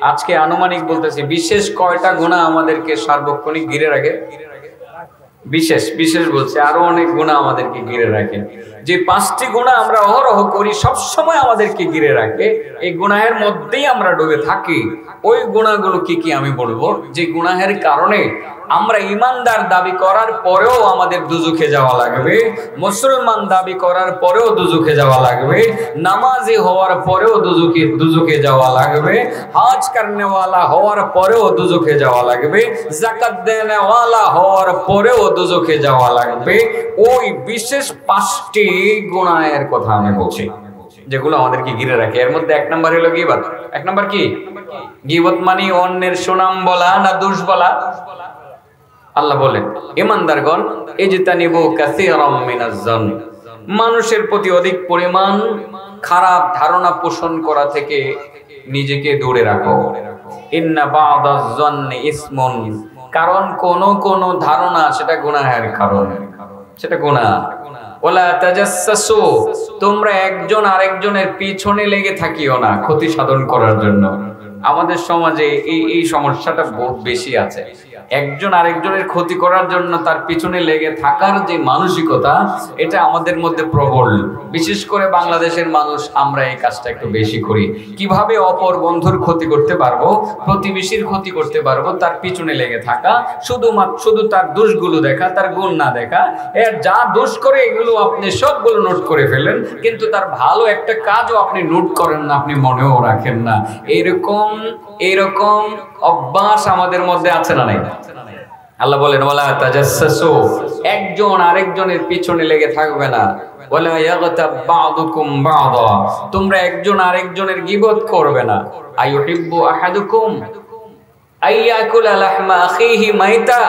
আজকে আনুমানিক বলতেছি, বিশেষ কয়টা গুনাহ আমাদেরকে সার্বক্ষণিক ঘিরে রাখে? বিশেষ বলছে, আরো অনেক গুনাহ আমাদেরকে ঘিরে রাখে। যে 5টি গুনাহ আমরা অহরহ করি, সব সময় আমাদেরকে ঘিরে রাখে, এই গুনাহের মধ্যেই আমরা ডুবে থাকি। ওই গুনাহগুলো কি কি আমি বলবো, যে গুনাহের কারণে আমরা ইমানদার দাবি করার পরেও আমাদের দুজুখে যাওয়া লাগবে, মুসলমান দাবি করার পরেও দুজুখে যাওয়া লাগবে, নামাজি হওয়ার পরেও দুজুখে যাওয়া লাগবে, হজ করনেওয়ালা হওয়ার পরেও দুজুখে যাওয়া লাগবে, যাকাত দেনেওয়ালা হওয়ার পরেও দুজুখে যাওয়া লাগবে। ওই বিশেষ 5টি গুনাহের কথা আমি বলছি যেগুলো আমাদেরকে ঘিরে রাখে। এর মধ্যে 1 নাম্বার হলো গীবত। 1 নাম্বার কি? গীবত মানে অন্যের সুনাম বলা না দোষ বলা। আল্লাহ বলেন, ঈমানদারগণ ইজতানিবু কাসীরাম মিনাজ-জন, মানুষের প্রতি অধিক পরিমাণ খারাপ ধারণা পোষণ করা থেকে নিজেকে দূরে রাখো। ইন্না বা'দাজ-জন্নি ইসমুন, কারণ কোন ধারণা সেটা গুনাহের কারণ, সেটা গুনাহ। ওয়ালা তাজাসসু, তোমরা একজন আরেকজনের পিছনে লেগে থাকিও না ক্ষতি সাধন করার জন্য। আমাদের সমাজে এই সমস্যাটা বহুত বেশি আছে। একজন আরেকজনের ক্ষতি করার জন্য তার পিছনে লেগে থাকার যে মানসিকতা, এটা আমাদের মধ্যে প্রবল। বিশেষ করে বাংলাদেশের মানুষ আমরা এই কাজটা একটু বেশি করি। কিভাবে অপর বন্ধুর ক্ষতি করতে পারবো, প্রতিবেশীর ক্ষতি করতে পারবো, তার পিছনে লেগে থাকা, শুধু তার দোষগুলো দেখা, তার গুণ না দেখা। এর যা দোষ করে এগুলো আপনি সবগুলো নোট করে ফেলেন, কিন্তু তার ভালো একটা কাজও আপনি নোট করেন না, আপনি মনেও রাখেন না। এরকম অভ্যাস আমাদের মধ্যে আছে না নাই? আল্লাহ বলেন, ওয়ালা তাজাসসু, একজন আরেকজনের পিছনে লেগে থাকবে না। ওয়ালা ইয়াগতাব বা'দুকুম বা'দা, তোমরা একজন আরেকজনের গীবত করবে না। আইয়ুহিব্বু আহাদুকুম আইয়াকুলা লাহমা আখিহি মাইতা,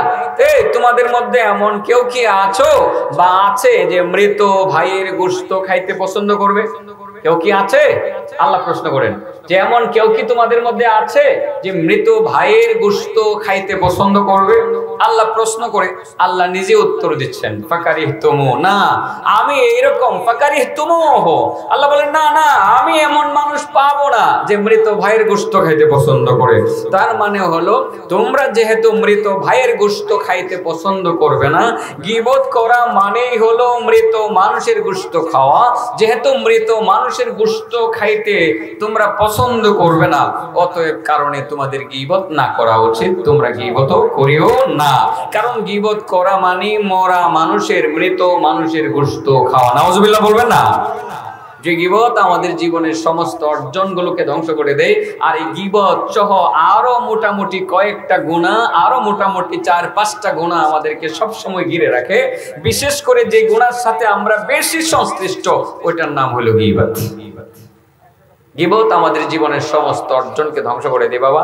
তোমাদের মধ্যে এমন কেউ কি আছো বা আছে যে মৃত ভাইয়ের গোশত খাইতে পছন্দ করবে? কেউ কি আছে? আল্লাহ প্রশ্ন করেন যে এমন কেউ কি তোমাদের মধ্যে আছে যে মৃত ভাইয়ের গোশত খাইতে পছন্দ করবে? আল্লাহ প্রশ্ন করে আল্লাহ নিজে উত্তর দিচ্ছেন, ফাকারিহতুমু, না আমি এইরকম, ফাকারিহতুমুহু, আল্লাহ বলেন না না আমি এমন মানুষ পাবো না যে মৃত ভাইয়ের গোশত খাইতে পছন্দ করে। তার মানে হলো তোমরা যেহেতু মৃত ভাইয়ের গোশত খাইতে পছন্দ করবে না, গীবত করা মানেই হলো মৃত মানুষের গোশত খাওয়া। যেহেতু মৃত মানুষের গোশত খাইতে তোমরা পছন্দ করবে না, অতএব কারণে তোমাদের গীবত না করা উচিত, তোমরা গীবত করিও না। কারণ গীবত করা মানে মরা মানুষের, মৃত মানুষের গোশত খাওয়া। নাউজুবিল্লাহ বলবেন না? যে গীবত আমাদের জীবনের সমস্ত অর্জনগুলোকে ধ্বংস করে দেয়। আর এই গীবত সহ আরো মোটামুটি কয়েকটা গুনাহ, আরো মোটামুটি 4-5টা গুনাহ আমাদেরকে সবসময় ঘিরে রাখে। বিশেষ করে যে গুনার সাথে আমরা বেশি সংশ্লিষ্ট, ওইটার নাম হলো গীবত। গীবত আমাদের জীবনের সমস্ত অর্জনকে ধ্বংস করে দেয়। বাবা,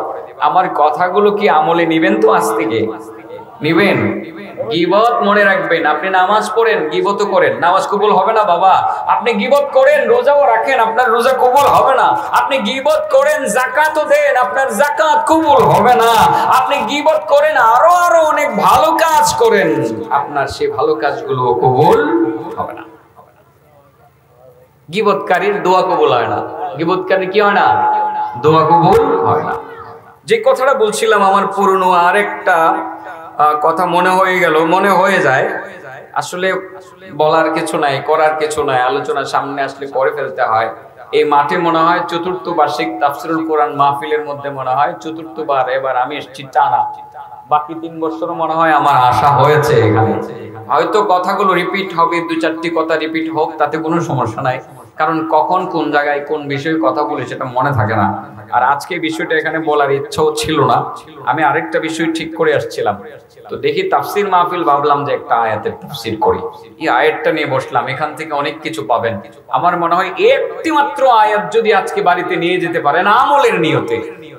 আমার কথাগুলো কি আমলে নিবেন তো? আজ থেকে নিবেন। গীবত মনে রাখবেন, আপনি নামাজ পড়েন, গীবত করেন, নামাজ কবুল হবে না বাবা। আপনি গীবত করেন, রোজাও রাখেন, আপনার রোজা কবুল হবে না। আপনি গীবত করেন, যাকাতও দেন, আপনার যাকাত কবুল হবে না। আপনি গীবত করেন, আরো অনেক ভালো কাজ করেন, আপনার সেই ভালো কাজগুলো কবুল হবে না। গীবতকারীর দোয়া কবুল হয় না। গীবতকারীর কি হয় না? দোয়া কবুল হয় না। যে কথাটা বলছিলাম, আমার পুরনো আরেকটা কথা মনে হয়ে যায়। আসলে বলার কিছু নাই, করার কিছু নাই, আলোচনা সামনে আসলে করে ফেলতে হয়। এই মাঠে মনে হয় 4th বার্ষিক তাফসীরুল কোরআন মাহফিলের মধ্যে মনে হয় 4th বার এবার আমি এসেছি টানা। বাকি 3 বছরও মনে হয় আমার আশা হয়েছে এখানে। হয়তো কথাগুলো রিপিট হবে, 2-4টি কথা রিপিট হোক, তাতে কোনো সমস্যা নাই। কারণ কখন কোন জায়গায় কোন বিষয়ে কথা বলে সেটা মনে থাকে না। আর আজকে বিষয়টা এখানে বলার ইচ্ছাও ছিল না, আমি আরেকটা বিষয় ঠিক করে আসছিলাম। তো দেখি তাফসীর মাহফিল, ভাবলাম যে একটা আয়াতের তাফসীর করি। এই আয়াতটা নিয়ে বসলাম, এখান থেকে অনেক কিছু পাবেন। আমার মনে হয় একটি মাত্র আয়াত যদি আজকে বাড়িতে নিয়ে যেতে পারেন আমলের নিয়তে,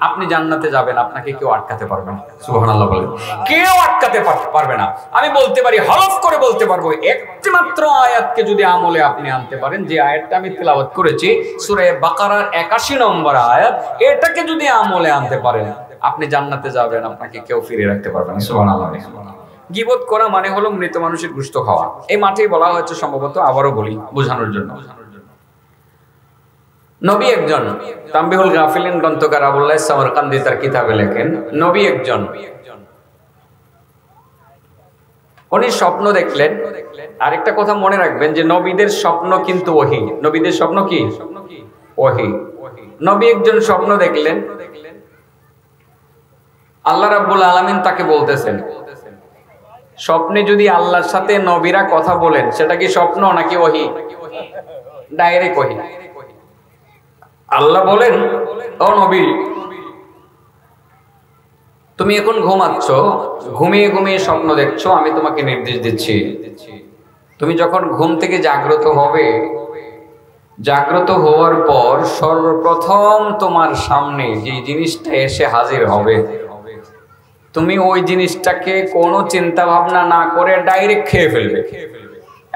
আপনি জান্নাতে যাবেন, আপনাকে কেউ আটকাতে পারবে না। সুবহানাল্লাহ বলেন, কেউ আটকাতে পারবে না। আমি বলতে পারি, হলফ করে বলতে পারবো, একটি মাত্র আয়াতকে যদি আমলে আপনি আনতে পারেন, যে আয়াতটা আমি তিলাওয়াত করেছি সূরা বাকারার 81 নম্বর আয়াত, এটাকে যদি আমলে আনতে পারেন, আপনি জান্নাতে যাবেন, আপনাকে কেউ ফিরে রাখতে পারবে না। সুবহানাল্লাহ। গীবত করা মানে হলো মৃত মানুষের গোশত খাওয়া। এই মাঠেই বলা হয়েছে সম্ভবত, আবারও বলি বোঝানোর জন্য। নবী একজন, তানবীহুল গাফিলিন গ্রন্থকার আবুল্লাহ সামরকান্দি তার কিতাবে লেখেন, নবী একজন উনি স্বপ্ন দেখলেন। আরেকটা কথা মনে রাখবেন যে নবীদের স্বপ্ন কিন্তু ওহী। নবীদের স্বপ্ন কি? ওহী। নবী একজন স্বপ্ন দেখলেন, আল্লাহ রাব্বুল আলামিন তাকে বলতেছেন স্বপ্নে যদি আল্লাহর সাথে নবীরা কথা বলেন সেটা কি স্বপ্ন নাকি ওহী? ডাইরেক্ট ওহী। আল্লাহ বলেন, ও নবী, তুমি এখন ঘুমাচ্ছ, ঘুমিয়ে ঘুমিয়ে স্বপ্ন দেখছো, আমি তোমাকে নির্দেশ দিচ্ছি, তুমি যখন ঘুম থেকে জাগ্রত হবে, জাগ্রত হওয়ার পর সর্বপ্রথম তোমার সামনে যে জিনিসটা এসে হাজির হবে, তুমি ওই জিনিসটাকে কোনো চিন্তা ভাবনা না করে ডাইরেক্ট খেয়ে ফেলবে।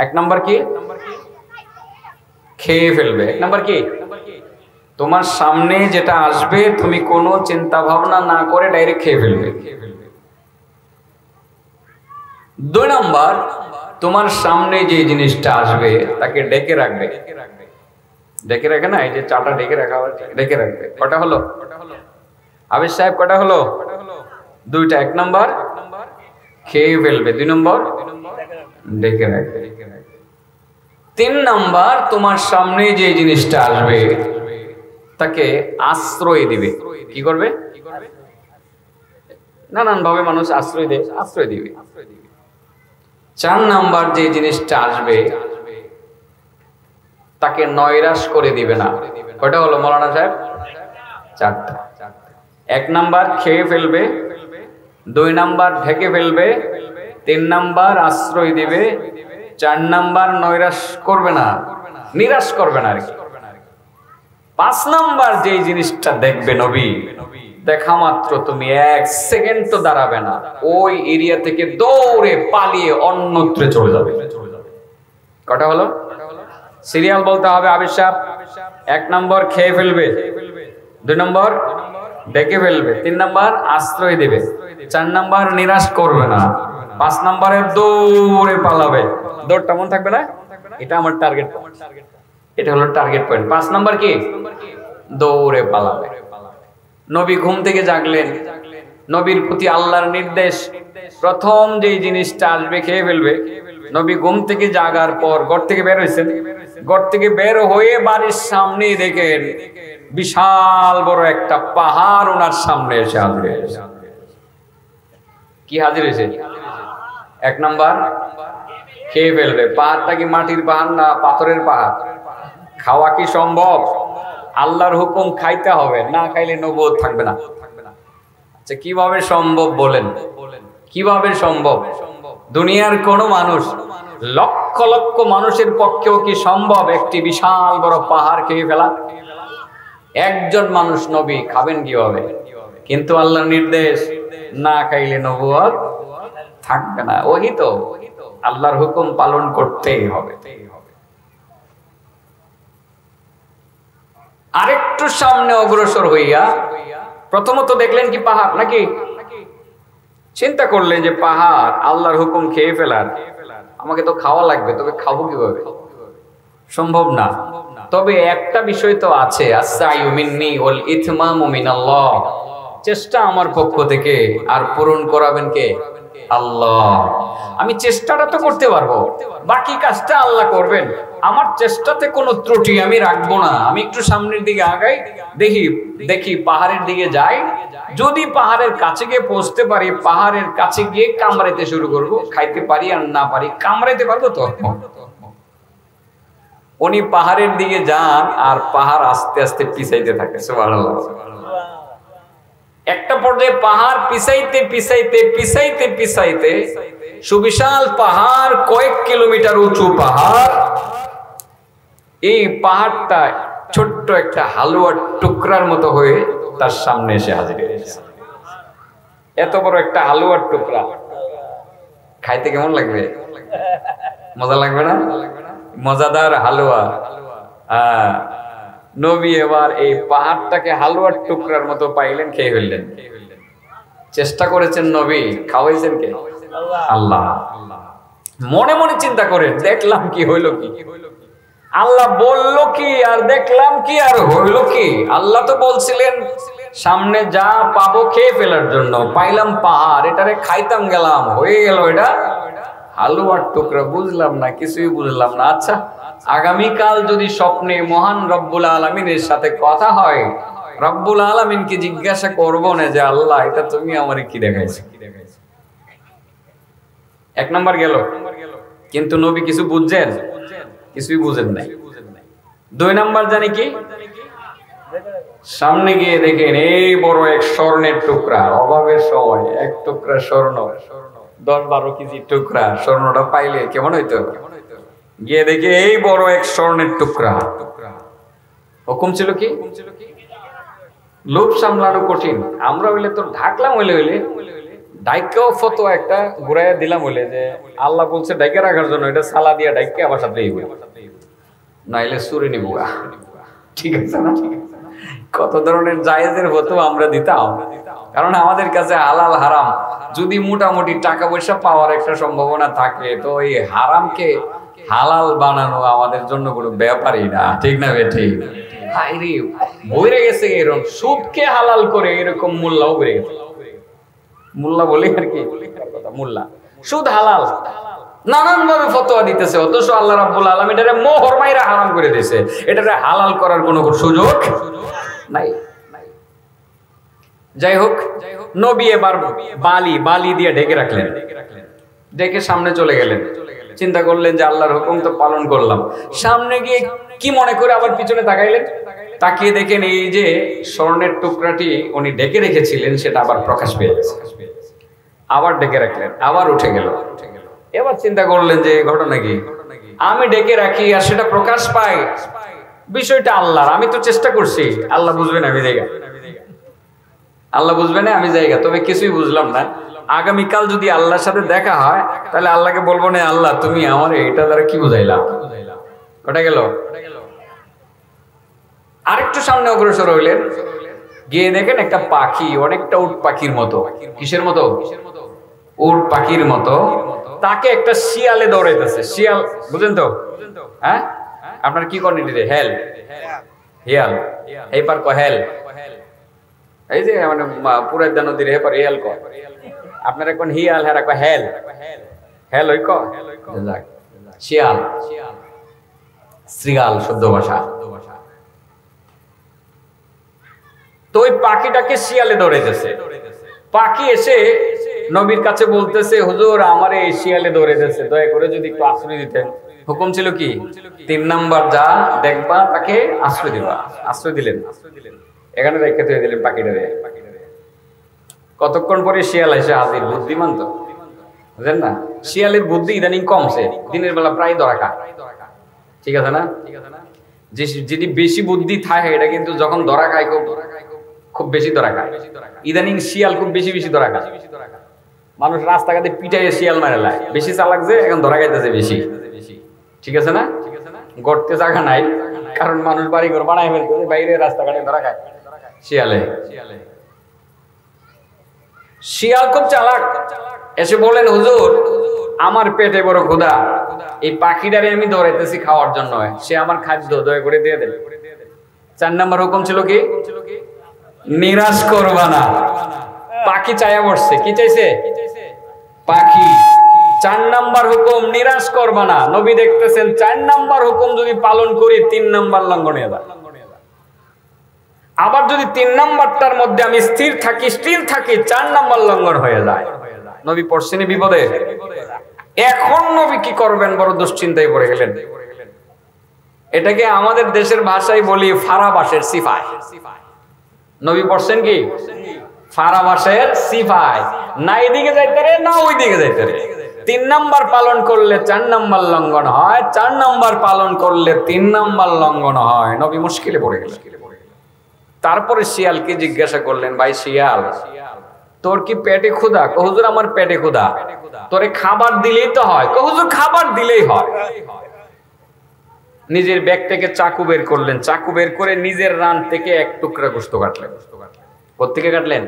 এক নাম্বার কি? খেয়ে ফেলবে। এক নাম্বার কি? তোমার সামনে যেটা আসবে তুমি কোনো চিন্তা ভাবনা না করে ডাইরেক্ট খেয়ে ফেলবে। দুই নাম্বার, তোমার সামনে যে জিনিসটা আসবে তাকে ডেকে রাখবে। ডেকে রাখে না, এই যে চাটা ডেকে রাখা, ডেকে রাখবে। কটা হলো আবির সাহেব? কটা হলো? দুইটা। এক নাম্বার খেয়ে ফেলবে, দুই নম্বর ডেকে রাখবে। তিন নাম্বার, তোমার সামনে যে জিনিসটা আসবে তাকে আশ্রয় দিবে। কি করবে? নানান ভাবে মানুষ আশ্রয় দেয়, আশ্রয় দিবে। চার নাম্বার, যে জিনিসটা আসবে তাকে নৈরাশ করে দিবে না। কয়টা হলো মৌলানা সাহেব? চারটা। এক নাম্বার খেয়ে ফেলবে, দুই নাম্বার ঢেকে ফেলবে, তিন নাম্বার আশ্রয় দিবে, চার নাম্বার নৈরাশ করবে না, নিরাশ করবে না আর কি। পাঁচ নাম্বার যে জিনিসটা দেখবে নবী, দেখা মাত্র তুমি এক সেকেন্ড তো দাঁড়াবে না, ওই এরিয়া থেকে দৌড়ে পালিয়ে অন্যত্রে চলে যাবে। কটা হলো? সিরিয়াল বলতে হবে আবির সাহেব। এক নম্বর খেয়ে ফেলবে, দুই নম্বর ডেকে ফেলবে, তিন নম্বর আশ্রয় দেবে, চার নম্বর নিরাশ করবে না, পাঁচ নম্বরে দৌড়ে পালাবে। দৌড়টা মন থাকবে না? এটা আমার টার্গেট, এটা হলো টার্গেট পয়েন্ট। পাঁচ নম্বর কি? দৌড়ে পালাবে। নবী ঘুম থেকে জাগলেন, নবীর প্রতি আল্লাহর নির্দেশ, প্রথম যে জিনিসটা আসবে খেয়ে ফেলবে। নবী ঘুম থেকে জাগার পর ঘর থেকে বের হয়েছেন, ঘর থেকে বের হয়ে বাড়ির সামনে দেখেন বিশাল বড় একটা পাহাড় ওনার সামনে এসে হাজির হয়েছে। কি হাজির হয়েছে? এক নাম্বার খেয়ে ফেলবে। পাহাড়টা কি মাটির পাহাড় না পাথরের পাহাড়? খাওয়া কি সম্ভব? আল্লাহর হুকুম খাইতে হবে, না খাইলে নবুয়ত থাকবে না। আচ্ছা, কিভাবে সম্ভব বলেন? কিভাবে সম্ভব? দুনিয়ার কোন মানুষ, লক্ষ লক্ষ মানুষের পক্ষেও কি সম্ভব একটি বিশাল বড় পাহাড় খেয়ে ফেলা? একজন মানুষ নবী খাবেন কিভাবে? কিন্তু আল্লাহর নির্দেশ, না খাইলে নবুয়ত থাকবে না। ওই তো আল্লাহর হুকুম পালন করতেই হবে। আরেকটু সামনে অগ্রসর হইয়া প্রথমত দেখলেন কি পাহাড় নাকি? চিন্তা করলেন যে পাহাড়, আল্লাহর হুকুম খেয়ে ফেলার, আমাকে তো খাওয়া লাগবে, তবে খাবো কিভাবে? সম্ভব না। তবে একটা বিষয় তো আছে, আস-সা'য়ু মিন্নি ওয়াল ইতমামু মিনাল্লাহ, চেষ্টা আমার পক্ষ থেকে, আর পূরণ করাবেন কে? আল্লাহ। আমি চেষ্টাটা তো করতে পারবো, বাকি কাজটা আল্লাহ করবেন। আমার চেষ্টাতে কোনো ত্রুটি আমি রাখবো না। আমি একটু সামনের দিকে আগাই, দেখি পাহাড়ের দিকে যাই, যদি পাহাড়ের কাছে গিয়ে পৌঁছতে পারি, পাহাড়ের কাছে গিয়ে কামড়াইতে শুরু করব, খাইতে পারি আর না পারি কামড়াইতে পারবো তো। উনি পাহাড়ের দিকে যান আর পাহাড় আস্তে আস্তে পিছাইতে থাকে। সুবহানাল্লাহ। একটা পর্যায়ে পাহাড় পিছাইতে পিছাইতে পিছাইতে পিছাইতে সুবিশাল পাহাড়, কয়েক কিলোমিটার উঁচু পাহাড়, এই পাহাড়টা ছোট্ট একটা হালুয়ার টুকরার মতো হয়ে তার সামনে এসে হাজির হয়েছে। এত বড় একটা হালুয়ার টুকরা খাইতে কেমন লাগবে? মজা লাগবে না? মজাদার হালুয়া। নবী এবার এই পাহাড়টাকে হালুয়ার টুকরার মতো পাইলেন, খেয়ে ফেললেন। চেষ্টা করেছেন নবী, খাওয়াইছেন কে? আল্লাহ। মনে মনে চিন্তা করেন, দেখলাম কি হইল কি? আল্লাহ বলল কি আর দেখলাম কি আর হইল কি? আল্লাহ তো বলছিলেন সামনে যা পাবো খেয়ে ফেলার জন্য, পাইলাম পাহাড়, এটারে খাইতাম গেলাম, হয়ে গেল এটা হালুয়ার টুকরা। বুঝলাম না, কিছুই বুঝলাম না। আচ্ছা, আগামীকাল যদি স্বপ্নে মহান রব্বুল আলামিনের সাথে কথা হয়, রব্বুল আলামিনকে জিজ্ঞাসা করবো না যে আল্লাহ এটা তুমি আমারে কি দেখাইছো? এক নাম্বার গেল। কিন্তু নবী কিছু বুঝছেন? কিছুই বুঝেন নাই। 2 নাম্বার জানি কি? সামনে গিয়ে দেখেন এই বড় এক স্বর্ণের টুকরা, অভাবের সময় এক টুকরা স্বর্ণ, 10-12 কেজি টুকরা স্বর্ণটা পাইলে কেমন হইতো? গিয়ে দেখে এই বড় এক স্বর্ণের টুকরা। হুকুম ছিল কি? লোভ সামলানো কঠিন। আমরা হইলে তো ঢাকলাম, হইলে ডাইকাও ফটো একটা ঘুরাইয়া দিলাম, হইলে যে আল্লাহ বলছে ডাইকা রাখার জন্য, এটা সালা দিয়া ডাইকা আবার সাথে নাইলে সুরে নিব। ঠিক আছে না? কত ধরনের জায়েজের ফটো আমরা দিতাম, কারণ আমাদের কাছে হালাল হারাম যদি মোটামুটি টাকা পয়সা পাওয়ার একটা সম্ভাবনা থাকে, তো এই হারামকে হালাল বানানো আমাদের জন্য কোনো ব্যাপারই না। ঠিক না বেঠি? হায়রে বইরে গেছে এরকম সুদকে হালাল করে, এরকম মোল্লাও বেড়ে গেছে। মোল্লা বলি আর কি কথা, মোল্লা সুদ হালাল নানান ভাবে ফতোয়া দিতেছে, অথচ আল্লাহ রাব্বুল আলামিন এটারে মোহর মাইরা হারাম করে দিয়েছে। এটারে হালাল করার কোনো সুযোগ নাই। যাই হোক, নবী এবার বালি দিয়ে ঢেকে রাখলেন, ঢেকে সামনে চলে গেলেন। চিন্তা করলেন যে আল্লাহর হুকুম তো পালন করলাম। সামনে গিয়ে কি মনে করে আবার পিছনে তাকাইলেন, তাকিয়ে দেখেন এই যে স্বর্ণের টুকরাটি উনি ঢেকে রেখেছিলেন সেটা আবার প্রকাশ পেয়ে গেছে। আবার ঢেকে রাখলেন, আবার উঠে গেল। এবার চিন্তা করলেন যে ঘটনা কি, আমি ঢেকে রাখি আর সেটা প্রকাশ পাই, বিষয়টা আল্লাহর, আমি তো চেষ্টা করছি, আল্লাহ বুঝবেন আমি জায়গা, আল্লাহ বুঝবে না আমি জায়গা। তবে কিছুই বুঝলাম না। আগামীকাল যদি আল্লাহর সাথে দেখা হয়, তাহলে আল্লাহকে বলবো না আল্লাহ তুমি আমার এটা দ্বারা কি বুঝাইলাম। ওটা গেল। আরেকটু সামনে অগ্রসর হইলেন, গিয়ে দেখেন একটা পাখি, অনেকটা উট পাখির মতো। কিসের মতো? উট পাখির মতো। তাকে একটা শিয়ালে দৌড়াইতেছে। শিয়াল বুঝেন তো? হ্যাঁ, আপনার কি করেন? হেল, হিয়াল, এইবার হেল, এই যে মানে পুরাদা নদীর হেপার হেল ক, আপনার এখন হিয়াল, হ্যাঁ রাখো হেল, হেল ওই ক শিয়াল, শ্রীগাল শুদ্ধ ভাষা। তো ওই পাখিটাকে শিয়ালে দৌড়াইতেছে। পাখি এসে নবীর কাছে বলতেছে, হুজুর আমার এই শিয়ালে দৌড়াইতেছে, দয়া করে যদি একটু আশ্রয় দিতেন। হুকুম ছিল কি? 3 নাম্বার যা দেখবা তাকে আশ্রয় দিবা। আশ্রয় দিলেন, এখানে রেখে দিয়ে দিলেন পাখিটারে। কতক্ষণ পরে শিয়াল এসে হাজির। বুদ্ধিমান তো, বুঝলেন না? শিয়ালের বুদ্ধি ইদানিং কমছে, দিনের বেলা প্রায় ধরা খায়। ঠিক আছে না? যেটি বেশি বুদ্ধি থাকে এটা কিন্তু যখন ধরা খায় খুব বেশি ধরা খায়। ইদানিং শিয়াল খুব বেশি ধরা খায়। মানুষ রাস্তাঘাটে পিটাইয়ে শিয়াল মারে লাই, বেশি চালাক যে এখন ধরা খাইতেছে বেশি। ঠিক আছে না? গড়তে জায়গা নাই, কারণ মানুষ বাড়ি ঘর বানায় ফেলতে, বাইরে রাস্তাঘাটে ধরা খায় শিয়ালে। শিয়াল খুব চালাক, এসে বলেন হুজুর আমার পেটে বড় ক্ষুধা, এই পাখিটারে আমি দৌড়াইতেছি খাওয়ার জন্য, সে আমার খাদ্য, দয়া করে দিয়ে দেন। 4 নাম্বার হুকুম ছিল কি? নিরাশ করবা না। পাখি চায়া বসছে, কি চাইছে? পাখি। 4 নাম্বার হুকুম নিরাশ করবা না। নবী দেখতেছেন 4 নাম্বার হুকুম যদি পালন করি 3 নাম্বার লঙ্ঘন হয়ে যায়। আবার যদি 3 নাম্বারটার মধ্যে আমি স্থির থাকি 4 নাম্বার লঙ্ঘন হয়ে যায়। নবী পড়ছেন বিপদে। এখন নবী কি করবেন? বড় দুশ্চিন্তায় পড়ে গেলেন। এটাকে আমাদের দেশের ভাষায় বলি ফারাবাসের সিফাই। নবী পড়ছেন কি? ফারাবাসের সিফাই। না এদিকে যাইতে রে, না ওই দিকে যাইতে রে। 3 নাম্বার পালন করলে 4 নাম্বার লঙ্ঘন হয়, 4 নাম্বার পালন করলে 3 নাম্বার লঙ্ঘন হয়। নবী মুশকিলে পড়ে গেলেন। তারপরে শিয়ালকে জিজ্ঞাসা করলেন, ভাই শিয়াল তোর কি পেটে ক্ষুধা? হুজুর আমার পেটে ক্ষুধা। তোরে খাবার দিলেই তো হয়? হুজুর খাবার দিলেই হয়। নিজের ব্যাগ থেকে চাকু বের করলেন, চাকু বের করে নিজের রান থেকে এক টুকরা গোশত কাটলেন। কোত্থেকে কাটলেন?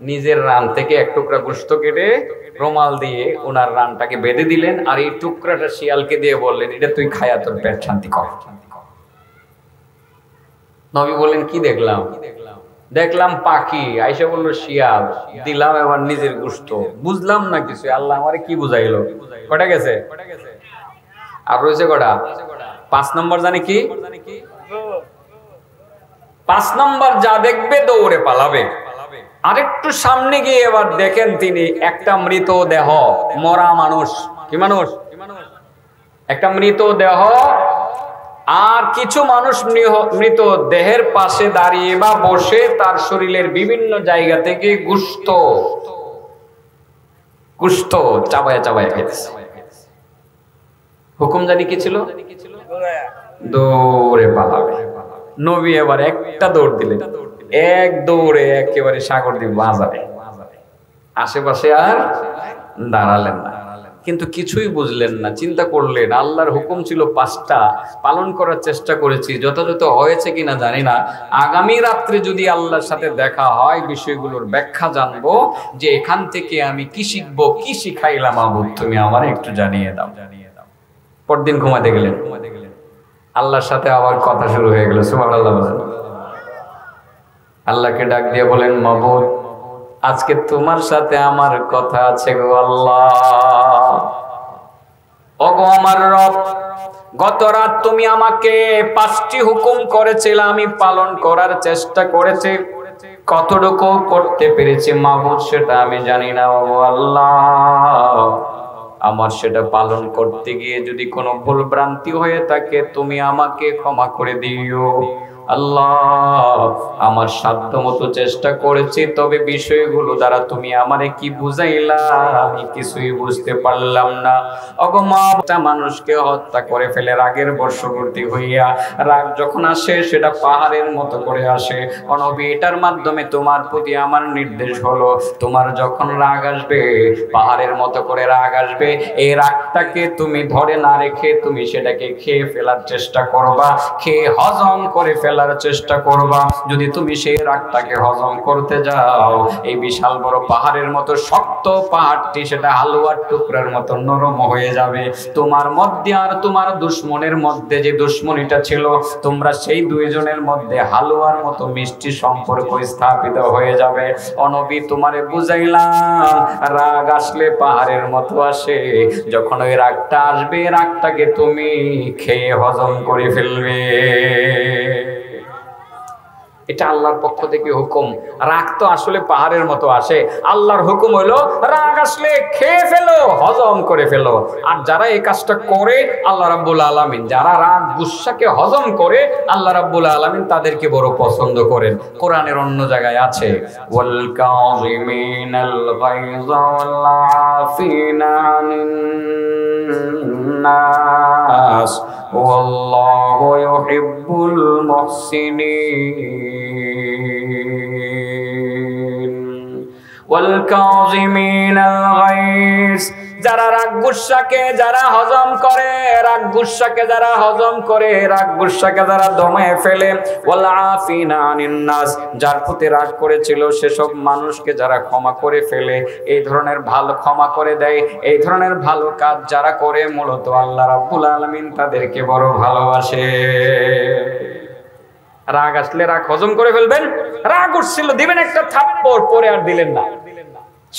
নিজের রান থেকে এক টুকরা গোশত কেটে রুমাল দিয়ে ওনার রানটাকে বেঁধে দিলেন, আর এই টুকরাটা শিয়ালকে দিয়ে বললেন, এটা তুই খায়া তোর পেট শান্তি কর। নবী বললেন, কি দেখলাম? দেখলাম পাখি। আয়েশা বলল শিয়াল। দিলাম এবার নিজের গোশত। বুঝলাম না কিছু, আল্লাহ আমারে কি বুঝাইলো। কটা গেছে? আর রয়েছে কটা? 5 নম্বর জানি কি? 5 নম্বর যা দেখবে দৌড়ে পালাবে। আরেকটু সামনে গিয়ে এবার দেখেন তিনি একটা মৃতদেহ, মরা মানুষ, কি মানুষ, একটা মৃতদেহ আর কিছু মানুষ মৃত দেহের পাশে দাঁড়িয়ে বা বসে তার শরীরের বিভিন্ন জায়গা থেকে গোশত চাবায়া চাবায়া খেতেছে। হুকুম জানি কি ছিল? দৌড়ে পালাবে। নবী এবার একটা দৌড় দিলেন, এক দৌড়ে একেবারে সাগর দ্বীপ বাজারে, আশেপাশে আর দাঁড়ালেন না। কিন্তু কিছুই বুঝলেন না, চিন্তা করলেন আল্লাহর হুকুম ছিল 5টা, পালন করার চেষ্টা করেছি, যথাযথ হয়েছে কিনা জানি না। আগামী রাত্রে যদি আল্লাহর সাথে দেখা হয় বিষয়গুলোর ব্যাখ্যা জানবো, যে এখান থেকে আমি কি শিখবো, কি শিখাইলাম মাবুদ তুমি আমার একটু জানিয়ে দাও। পরদিন ঘুমাতে গেলেন, আল্লাহর সাথে আবার কথা শুরু হয়ে গেল। সুবহানাল্লাহ। আল্লাহকে ডাক দিয়ে বলেন, মাবুদ আজকে তোমার সাথে আমার কথা আছে গো আল্লাহ। ওগো আমার রব, গত রাত তুমি আমাকে 5টি হুকুম করেছিলে, আমি পালন করার চেষ্টা করেছি, কতটুকু করতে পেরেছি মাবুদ সেটা আমি জানি না। ওগো আল্লাহ, আমার সেটা পালন করতে গিয়ে যদি কোনো ভুল ভ্রান্তি হয়ে থাকে তুমি আমাকে ক্ষমা করে দিও আল্লাহ। আমার সাধ্য মতো চেষ্টা করেছি, তবে বিষয়গুলো দ্বারা তুমি আমারে কি বুঝাইলা আমি কিছুই বুঝতে পারলাম না। ওগো মা, মানুষকে হত্যা করে ফেলে রাগের বশবর্তী হইয়া, রাগ যখন আসে সেটা পাহাড়ের মতো করে আসে। নবী, এটার মাধ্যমে তোমার প্রতি আমার নির্দেশ হলো, তোমার যখন রাগ আসবে পাহাড়ের মতো করে রাগ আসবে, এই রাগটাকে তুমি ধরে না রেখে তুমি সেটাকে খেয়ে ফেলার চেষ্টা করবা, খেয়ে হজম করে ফেলার চেষ্টা করবা। যদি তুমি সেই রাগটাকে হজম করতে যাও, এই বিশাল বড় পাহাড়ের মতো শক্ত পাহাড়টি সেটা হালুয়ার টুকরার মতো নরম হয়ে যাবে। তোমার মধ্যে আর তোমার দুশমনের মধ্যে যে দুশমনিটা ছিল, তোমরা সেই দুইজনের মধ্যে হালুয়ার মতো মিষ্টি সম্পর্ক স্থাপিত হয়ে যাবে। নবী, তোমারে বুঝাইলাম রাগ আসলে পাহাড়ের মতো আসে, যখন ওই রাগটা আসবে রাগটাকে তুমি খেয়ে হজম করে ফেলবে। এটা আল্লাহর পক্ষ থেকে হুকুম। রাগ তো আসলে পাহাড়ের মতো আসে, আল্লাহর হুকুম হলো রাগ আসলে খেয়ে ফেলো, হজম করে ফেলো। আর যারা এই কাজটা করে আল্লাহ রাব্বুল আলামিন, যারা রাগ গুসাকে হজম করে আল্লাহ রাব্বুল আলামিন তাদেরকে বড় পছন্দ করেন। কোরআনের অন্য জায়গায় আছে, ওয়াল কাযিমিনাল গায়যা ওয়াল আফিনা আনিন নাস ওয়াল্লাহু ইউহিব্বুল মুহসিনিন ওয়াল কাযিমিনাল গায়জ। যারা রাগ গুসাকে যারা হজম করে, রাগ গুসাকে যারা হজম করে, রাগ গুসাকে যারা দমায়ে ফেলে, ওয়াল আফিনা আনিন নাস, যার প্রতি রাগ করেছিল সেসব মানুষকে যারা ক্ষমা করে ফেলে, এই ধরনের ভালো ক্ষমা করে দেয়, এই ধরনের ভালো কাজ যারা করে, মূলত আল্লাহ রাব্বুল আলামিন তাদেরকে বড় ভালোবাসে। রাগ আসলে রাগ হজম করে ফেলবেন। রাগ উঠছিল, দিবেন একটা থাপ্পড়, পরে আর দিলেন না,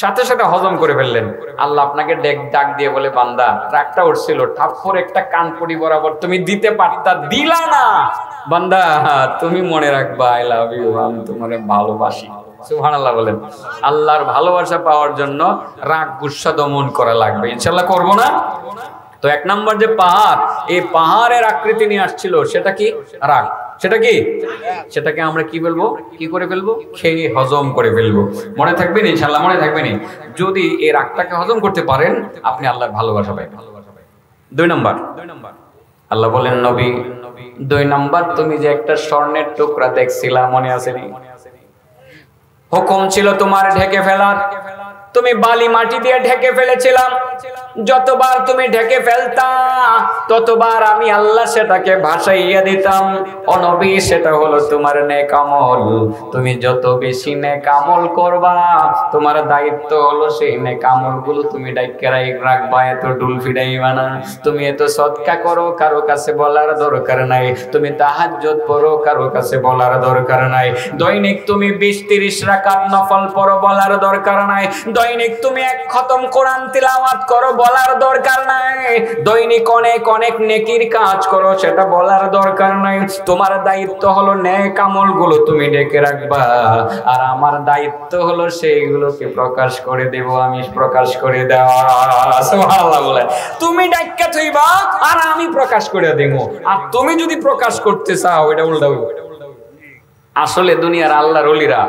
সাথে সাথে হজম করে ফেললেন। আল্লাহ আপনাকে ডাক দিয়ে বলে, বান্দা রাগটা উঠছিল, ঠাপ্পর একটা কানপুরি বরাবর তুমি দিতে পারতা, দিলা না। বান্দা তুমি মনে রাখবা, আই লাভ ইউ, আমি তোমারে ভালোবাসি। সুবহানাল্লাহ বলেন। আল্লাহর ভালোবাসা পাওয়ার জন্য রাগ গুসা দমন করা লাগবে, ইনশাআল্লাহ করবো না? তো 1 নম্বর যে পাহাড়, এই পাহাড়ের আকৃতি নিয়ে আসছিল, সেটা কি? রাগ। সেটা কি? সেটাকে আমরা কি বলবো, কি করে ফেলবো? খেয়ে হজম করে ফেলবো। মনে থাকবেন ইনশাআল্লাহ, মনে থাকবেন। যদি এই রাগটাকে হজম করতে পারেন আপনি আল্লাহর ভালোবাসা পাবেন। 2 নম্বর, আল্লাহ বলেন, নবী 2 নম্বর, তুমি যে একটা স্বর্ণের টুকরা দেখছিলা, মনে আছে নি? হুকুম ছিল তোমার ঢেকে ফেলার, তুমি বালি মাটি দিয়ে ঢেকে ফেলেছিলাম। যতবার তুমি ঢেকে ফেলতা ততবার আমি আল্লাহ সেটাকে ভাসাইয়া দিতাম। ও নবী, সেটা হলো তোমার নেক আমল। তুমি যত বেশি নেক আমল করবা, তোমার দায়িত্ব হলো সেই নেক আমলগুলো তুমি ডাইকা রাখবা, এত ডুল ফিরাইবা না। তুমি এত সদকা করো, কারো কাছে বলার দরকার নাই। তুমি তাহাজ্জুদ পড়ো, কারো কাছে বলার দরকার নাই। দৈনিক তুমি 20-30 রাকাত নফল পড়ো, বলার দরকার নাই। দৈনিক তুমি এক খতম কোরআন তিলাওয়াত করো, বলার দরকার নাই। দৈনিক অনেক অনেক নেকির কাজ করো, সেটা বলার দরকার নাই। তোমার দায়িত্ব হলো নেক আমলগুলো তুমি ডেকে রাখবা, আর আমার দায়িত্ব হলো সেইগুলোকে প্রকাশ করে দেব, আমি প্রকাশ করে দেওয়া। সুবহানাল্লাহ বলে তুমি ডাক্কা থইবা আর আমি প্রকাশ করে দেব। আর তুমি যদি প্রকাশ করতে চাও এটা উল্টা হইব। আসলে দুনিয়ার আল্লাহর ওলিরা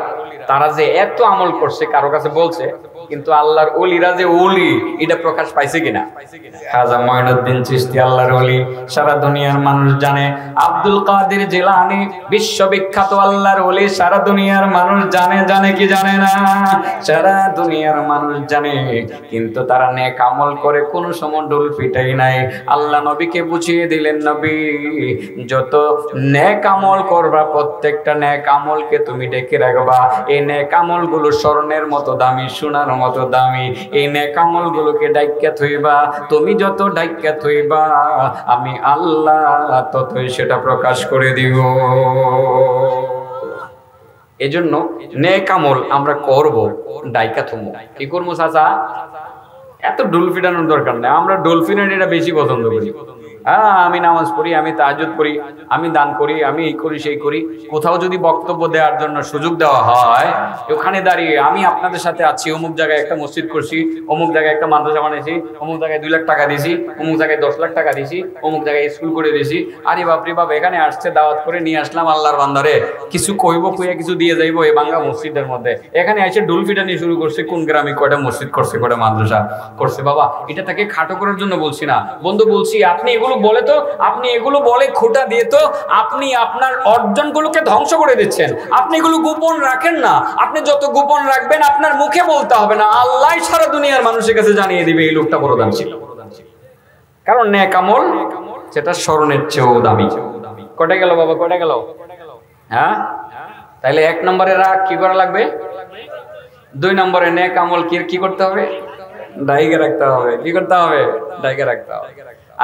তারা যে এত আমল করছে কারো কাছে বলছে, কিন্তু আল্লাহর ওলিরা যে ওলি এটা প্রকাশ পাইছে কিনা? খাজা মঈনুদ্দিন চিশতি আল্লাহর ওলি, সারা দুনিয়ার মানুষ জানে। আব্দুল কাদের জিলানী বিশ্ববিখ্যাত আল্লাহর ওলি, সারা দুনিয়ার মানুষ জানে। জানে কি জানে না? সারা দুনিয়ার মানুষ জানে, কিন্তু তারা নেক আমল করে কোনো সময় ডোল পিটাই নাই। আল্লাহ নবীকে বুঝিয়ে দিলেন, নবী যত নেক আমল করবা প্রত্যেকটা নেক আমলকে তুমি ডেকে রাখবা। এই নেক আমলগুলো স্বর্ণের মতো দামি, সোনার মতো দামি। এই নেক আমলগুলোকে ডাইক্কা থইবা, তুমি যত ডাইক্কা থইবা আমি আল্লাহ ততই সেটা প্রকাশ করে দিব। এজন্য নেক আমল আমরা করব, ডাইক্কা থমু। কি করবো চাচা? এত ডোল পিটানোর দরকার নেই। আমরা ডোল পিটানো এটা বেশি পছন্দ করি। আমি নামাজ পড়ি, আমি তাহাজ্জুদ পড়ি, আমি দান করি, আমি এই করি সেই করি। কোথাও যদি বক্তব্য দেওয়ার জন্য সুযোগ দেওয়া হয়, ওখানে দাঁড়িয়ে আমি আপনাদের সাথে আছি, অমুক জায়গায় একটা মসজিদ করছি, অমুক জায়গায় একটা মাদ্রাসা বানিয়েছি, অমুক জায়গায় 2 লাখ টাকা দিয়েছি, অমুক জায়গায় 10 লাখ টাকা দিয়েছি, অমুক জায়গায় স্কুল করে দিয়েছি। আরে বাপরে বাপ, এখানে আসছে দাওয়াত করে নিয়ে আসলাম আল্লাহর বান্দারে, কিছু কইব, কইয়া কিছু দিয়ে যাইবো এই বাংলা মসজিদের মধ্যে। এখানে এসে ডোল পিটানি শুরু করছে, কোন গ্রামে কয়টা মসজিদ করছে, কয়টা মাদ্রাসা করছে। বাবা এটা তাকে খাটো করার জন্য বলছি না বন্ধু, বলছি আপনি এগুলো বলে তো, আপনি এগুলো বলে খোঁটা দিয়ে তো আপনি আপনার অর্জনগুলোকে ধ্বংস করে দিচ্ছেন। আপনি এগুলো গোপন রাখেন না। আপনি যত গোপন রাখবেন আপনার মুখে বলতে হবে না, আল্লাহ সারা দুনিয়ার মানুষের কাছে জানিয়ে দিবে এই লোকটা বড় দাম ছিল। কারণ নেক আমল সেটা স্মরণের চেয়েও দামি। কটা গেল বাবা, কটা গেল? হ্যাঁ, তাইলে 1 নম্বরে রাখ কি করা লাগবে? 2 নম্বরে নেক আমল কি করতে হবে? ডাইকে রাখতে হবে। কি করতে হবে? ডাইকে রাখতে হবে।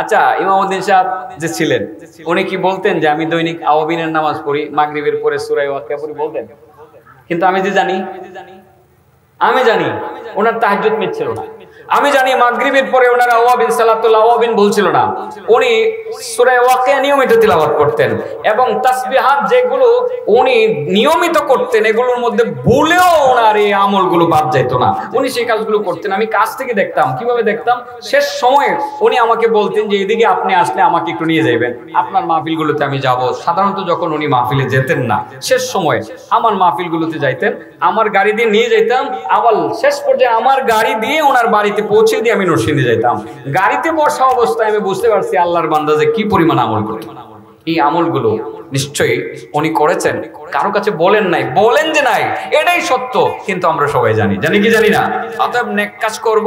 আচ্ছা, ইমামউদ্দিন সাহেব যে ছিলেন উনি কি বলতেন যে আমি দৈনিক আওয়াবিনের নামাজ পড়ি, মাগরিবের পরে সূরা ওয়াকিয়া পড়ি? বলতেন। কিন্তু আমি জানি ওনার তাহাজ্জুদ মিস ছিল না। আমি জানি মাগরিবের পরে ওনার আওয়াবিন সালাতুল আওয়াবিন ভুলছিল না। উনি সূরা ওয়াকিয়া নিয়মিত তিলাওয়াত করতেন, এবং তাসবিহাত যেগুলো উনি নিয়মিত করতেন এগুলোর মধ্যে ভুলেও ওনার এই আমলগুলো বাদ যেত না। উনি সেই কাজগুলো করতেন। আমি কাছ থেকে দেখতাম। কিভাবে দেখতাম? শেষ সময়ে উনি আমাকে বলতেন যে এদিকে আপনি আসলে আমাকে একটু নিয়ে যাবেন, আপনার মাহফিলগুলোতে আমি যাব। সাধারণত যখন উনি মাহফিলে যেতেন না, শেষ সময়ে আমার মাহফিলগুলোতে যাইতেন, আমার গাড়ি দিয়ে নিয়ে যেতাম। আবার শেষ পর্যায়ে আমার গাড়ি দিয়ে ওনার বাড়িতে পৌঁছে দিয়ে আমি নরসিংদী যাইতাম। গাড়িতে বসা অবস্থায় আমি বুঝতে পারছি আল্লাহর বান্দা যে কি পরিমাণ আমল করতেন। এই আমলগুলো নিশ্চয়ই উনি করেছেন, কারো কাছে বলেন নাই, বলেন যে নাই, এটাই সত্য। কিন্তু আমরা সবাই জানি কি জানি না? অতএব নেক কাজ করব,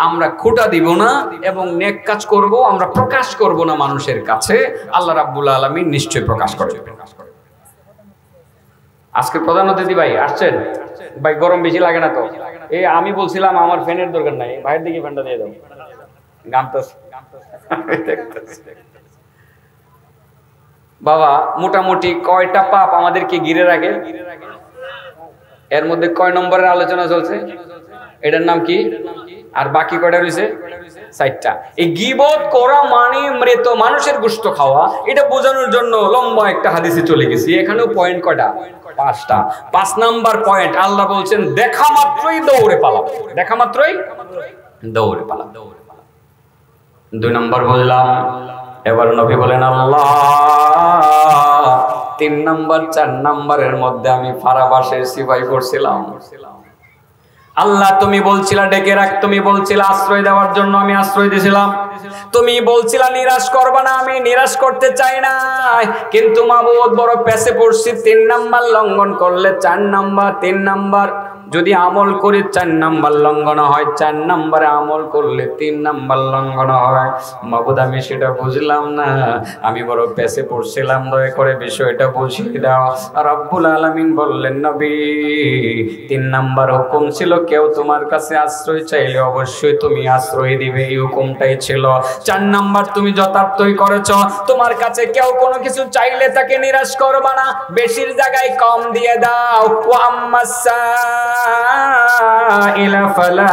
আমরা খোঁটা দিব না, এবং নেক কাজ করব, আমরা প্রকাশ করব না মানুষের কাছে। আল্লাহ রাব্বুল আলামিন নিশ্চয়ই প্রকাশ করবেন। আজকে প্রধান অতিথি ভাই আসছেন। ভাই গরম বেশি লাগে না তো? এই আমি বলছিলাম আমার ফ্যানের দরকার নাই, ভাইয়ের দিকে ফ্যানটা দিয়ে দাও। বাবা মোটামুটি কয়টা পাপ আমাদেরকে ঘিরে রাখে? এর মধ্যে কয় নম্বরের আলোচনা চলছে? এটার নাম কি? আর বাকি কয়টা রয়েছে? 4টা। এই গীবত করা মানে মৃত মানুষের গোশত খাওয়া। এটা বোঝানোর জন্য লম্বা একটা হাদিসে চলে গেছি। এখানেও পয়েন্ট কয়টা? 5টা। 5 নাম্বার পয়েন্ট আল্লাহ বলছেন দেখা মাত্রই দৌড়ে পালাও। দেখা মাত্রই দৌড়ে পালাও। 2 নম্বর বললাম। এবার নবী বলেন আল্লাহ 3 নম্বর 4 নম্বরের মধ্যে আমি ফারাবাসের সিপাই করছিলাম। আল্লাহ তুমি বলছিলা ডেকে রাখ, তুমি বলছিলা আশ্রয় দেওয়ার জন্য, আমি আশ্রয় দিয়েছিলাম। তুমি বলছিলা নিরাশ করবা না, আমি নিরাশ করতে চাই না। কিন্তু মাবুদ বড় পেছে পড়ছি। 3 নাম্বার লঙ্ঘন করলে 4 নাম্বার, 3 নাম্বার যদি আমল করে 4 নাম্বার লঙ্ঘন হয়, 4 নাম্বারে আমল করলে 3 নাম্বার লঙ্ঘন হয়। মাবুদ আমি সেটা বুঝলাম না, আমি বড় পেছে পড়ছিলাম, দয়া করে বিষয়টা বুঝিয়ে দাও। রব্বুল আলামিন বললেন নবী 3 নাম্বার হুকুম ছিল কেউ তোমার কাছে আশ্রয় চাইলে অবশ্যই তুমি আশ্রয় দিবে, এই হুকুমটাই ছিল। 4 নাম্বার তুমি যথার্থই করেছো। তোমার কাছে কেউ কোনো কিছু চাইলে তাকে নিরাশ করবা না, বেশির জায়গায় কম দিয়ে দাও। ওয়া আম্মাসা সাইলা ফালা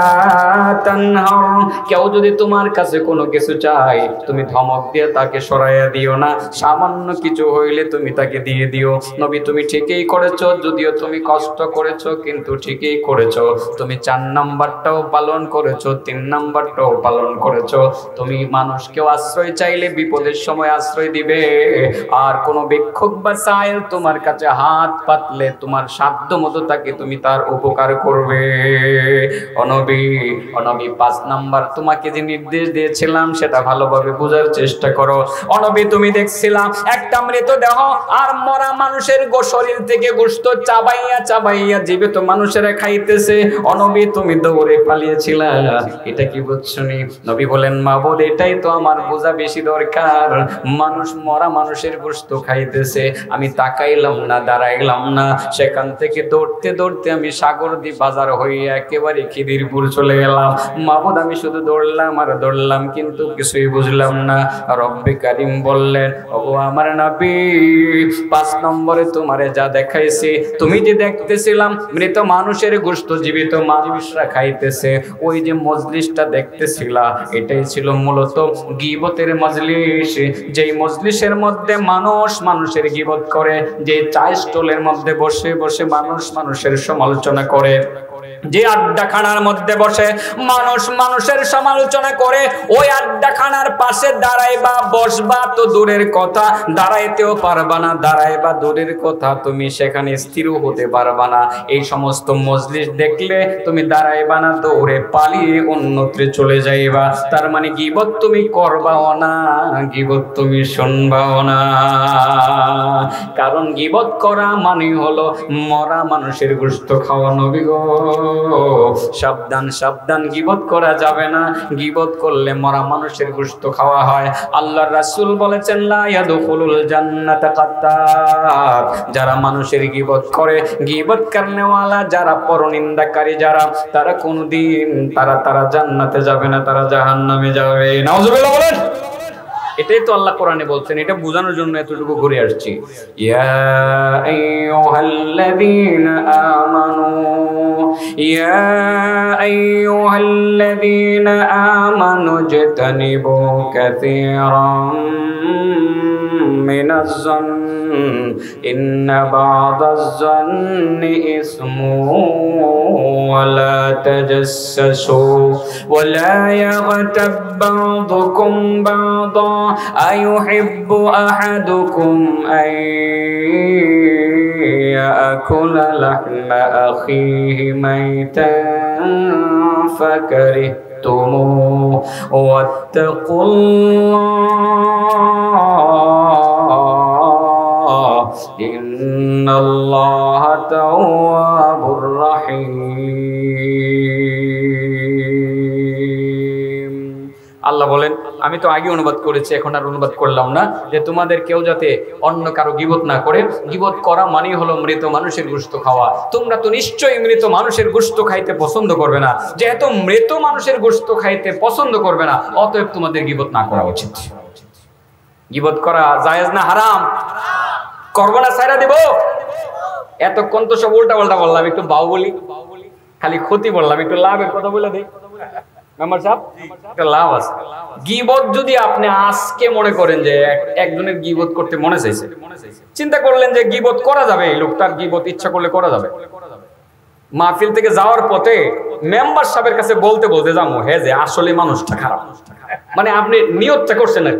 তানহার, কেউ যদি তোমার কাছে কোনো কিছু চায় তুমি ধমক দিয়ে তাকে সরাইয়া দিও না, সামান্য কিছু হইলে তুমি তাকে দিয়ে দিও। নবী তুমি ঠিকই করেছো, যদিও তুমি কষ্ট করেছো কিন্তু ঠিকই করেছো। তুমি 4 নাম্বারটাও পালন করেছো, 3 নাম্বারটাও পালন করেছো। তুমি মানুষকেও আশ্রয় চাইলে বিপদের সময় আশ্রয় দিবে, আর কোন ভিক্ষুক বা সাইল তোমার কাছে হাত পাতলে তোমার সাধ্য মতো তাকে তুমি তার উপকার করবে। অনবী 5 নাম্বার তোমাকে যে নির্দেশ দিয়েছিলাম সেটা ভালোভাবে বোঝার চেষ্টা করো। অনবী তুমি দেখছিলাম একটা মৃতদেহ আর মরা মানুষের শরীর থেকে গোশত চাবাইয়া চাবাইয়া জীবিত মানুষেরা খাইতেছে। অনবী তুমি দৌড়ে পালিয়েছিলা, এটা কি বুঝছনি? নবী বলেন মাবুদ এটাই তো আমার বোঝা বেশি দরকার। মানুষ মরা মানুষের গোশত খাইতেছে, আমি তাকাইলাম না, দাঁড়াইলাম না, সেখান থেকে দৌড়তে দৌড়তে আমি সাগরদী বাজার হইয়া একেবারে খিদিরপুর চলে গেলাম। মাবুদ আমি শুধু দৌড়লাম আর দৌড়লাম কিন্তু কিছুই বুঝলাম না। রব্বে কারিম বললেন ও আমার নবী 5 নম্বরে তোমারে যা দেখাইছি, তুমি যে দেখতেছিলাম মৃত মানুষের গোশত জীবিত মানুষরা খাইতেছে, ওই যে মজলিসটা দেখতেছিলা এটাই ছিল মূলত গীবতের মজলিস। যেই মজলিসের মধ্যে মানুষ মানুষের গীবত করে, যে চায়ের স্টলের মধ্যে বসে বসে মানুষ মানুষের সমালোচনা করে, যে আড্ডাখানার মধ্যে বসে মানুষ মানুষের সমালোচনা করে, ওই আড্ডাখানার পাশে দাঁড়াইবা বসবা তো দূরের কথা, দাঁড়াইতেও পারবা না, দাঁড়াইবা দূরের কথা, তুমি সেখানে স্থিরও হতে পারবা না। এই সমস্ত মজলিস দেখলে তুমি দাঁড়াইবা না, দৌড়ে পালিয়ে অন্যত্রে চলে যাইবা। তার মানে গীবত তুমি করবাও না, গীবত তুমি শুনবাও না। কারণ গীবত করা মানে হলো মরা মানুষের গোশত খাওয়া। নবী গো সাবধান সাবধান, গীবত করা যাবে না, গীবত করলে মরা মানুষের গোশত খাওয়া হয়। আল্লাহর রাসূল বলেছেন লা ইয়াদখুলুল জান্নাতা কাত্তাত, যারা মানুষের গীবত করে, গীবত করনেওয়ালা যারা, পরনিন্দাকারী যারা, তারা কোনদিন তারা জান্নাতে যাবে না, তারা জাহান্নামে যাবে। নাউজুবিল্লাহ বলেন। এটাই তো আল্লাহ কোরআনে বলছেন, এটা বোঝানোর জন্য এতটুকু ঘুরে আসছি। ইয়া আইয়ুহাল্লাযীনা আমানু, ইয়া আইয়ুহাল্লাযীনা আমানু ইজতানিবু কাসীরাম মিনাজ যন্ন ইন্না বা'দাজ যন্নি ইসমু ওয়া লা তাজাসসু ওয়া লা ইয়াগতাব বা'দুকুম বা'দা আইয়ুহিব্বু আহাদুকুম আন ইয়াকুলা লাহমা আখিহি মাইতান ফাকারিহতুমুহু ওয়াত্তাকুল্লাহ ইন্নাল্লাহা তাওয়াবুর রাহিম। আল্লাহ বলেন, আমি তো আগে অনুবাদ করেছি, এখন আর অনুবাদ করলাম না, যে তোমাদের কেউ যাতে অন্য কারো গীবত না করে। গীবত করা মানেই হলো মৃত মানুষের গোশত খাওয়া। তোমরা তো নিশ্চয়ই মৃত মানুষের গোশত খাইতে পছন্দ করবে না, যেহেতু মৃত মানুষের গোশত খাইতে পছন্দ করবে না, অতএব তোমাদের গীবত না করা উচিত। গীবত করা জায়েজ না হারাম? করবো না, ছাইরা দিব। এতক্ষণ তো সব উল্টা পাল্টা বললাম, একটু বাউ বলি, খালি ক্ষতি বললাম, একটু লাভের কথা বলে দিই। মেম্বার সাহেব একটা লাভ আছে। গীবত যদি আপনি আজকে মনে করেন যে একজনের গীবত করতে মনে চাইছে, চিন্তা করলেন যে গীবত করা যাবে, এই লোকটার গীবত ইচ্ছা করলে করা যাবে, মাহফিল থেকে যাওয়ার পথে মেম্বার সাহেবের কাছে বলতে বলতে যাবো হ্যাঁ যে আসলে মানুষটা খারাপ, মানে আপনি নিয়তটা করছেন আর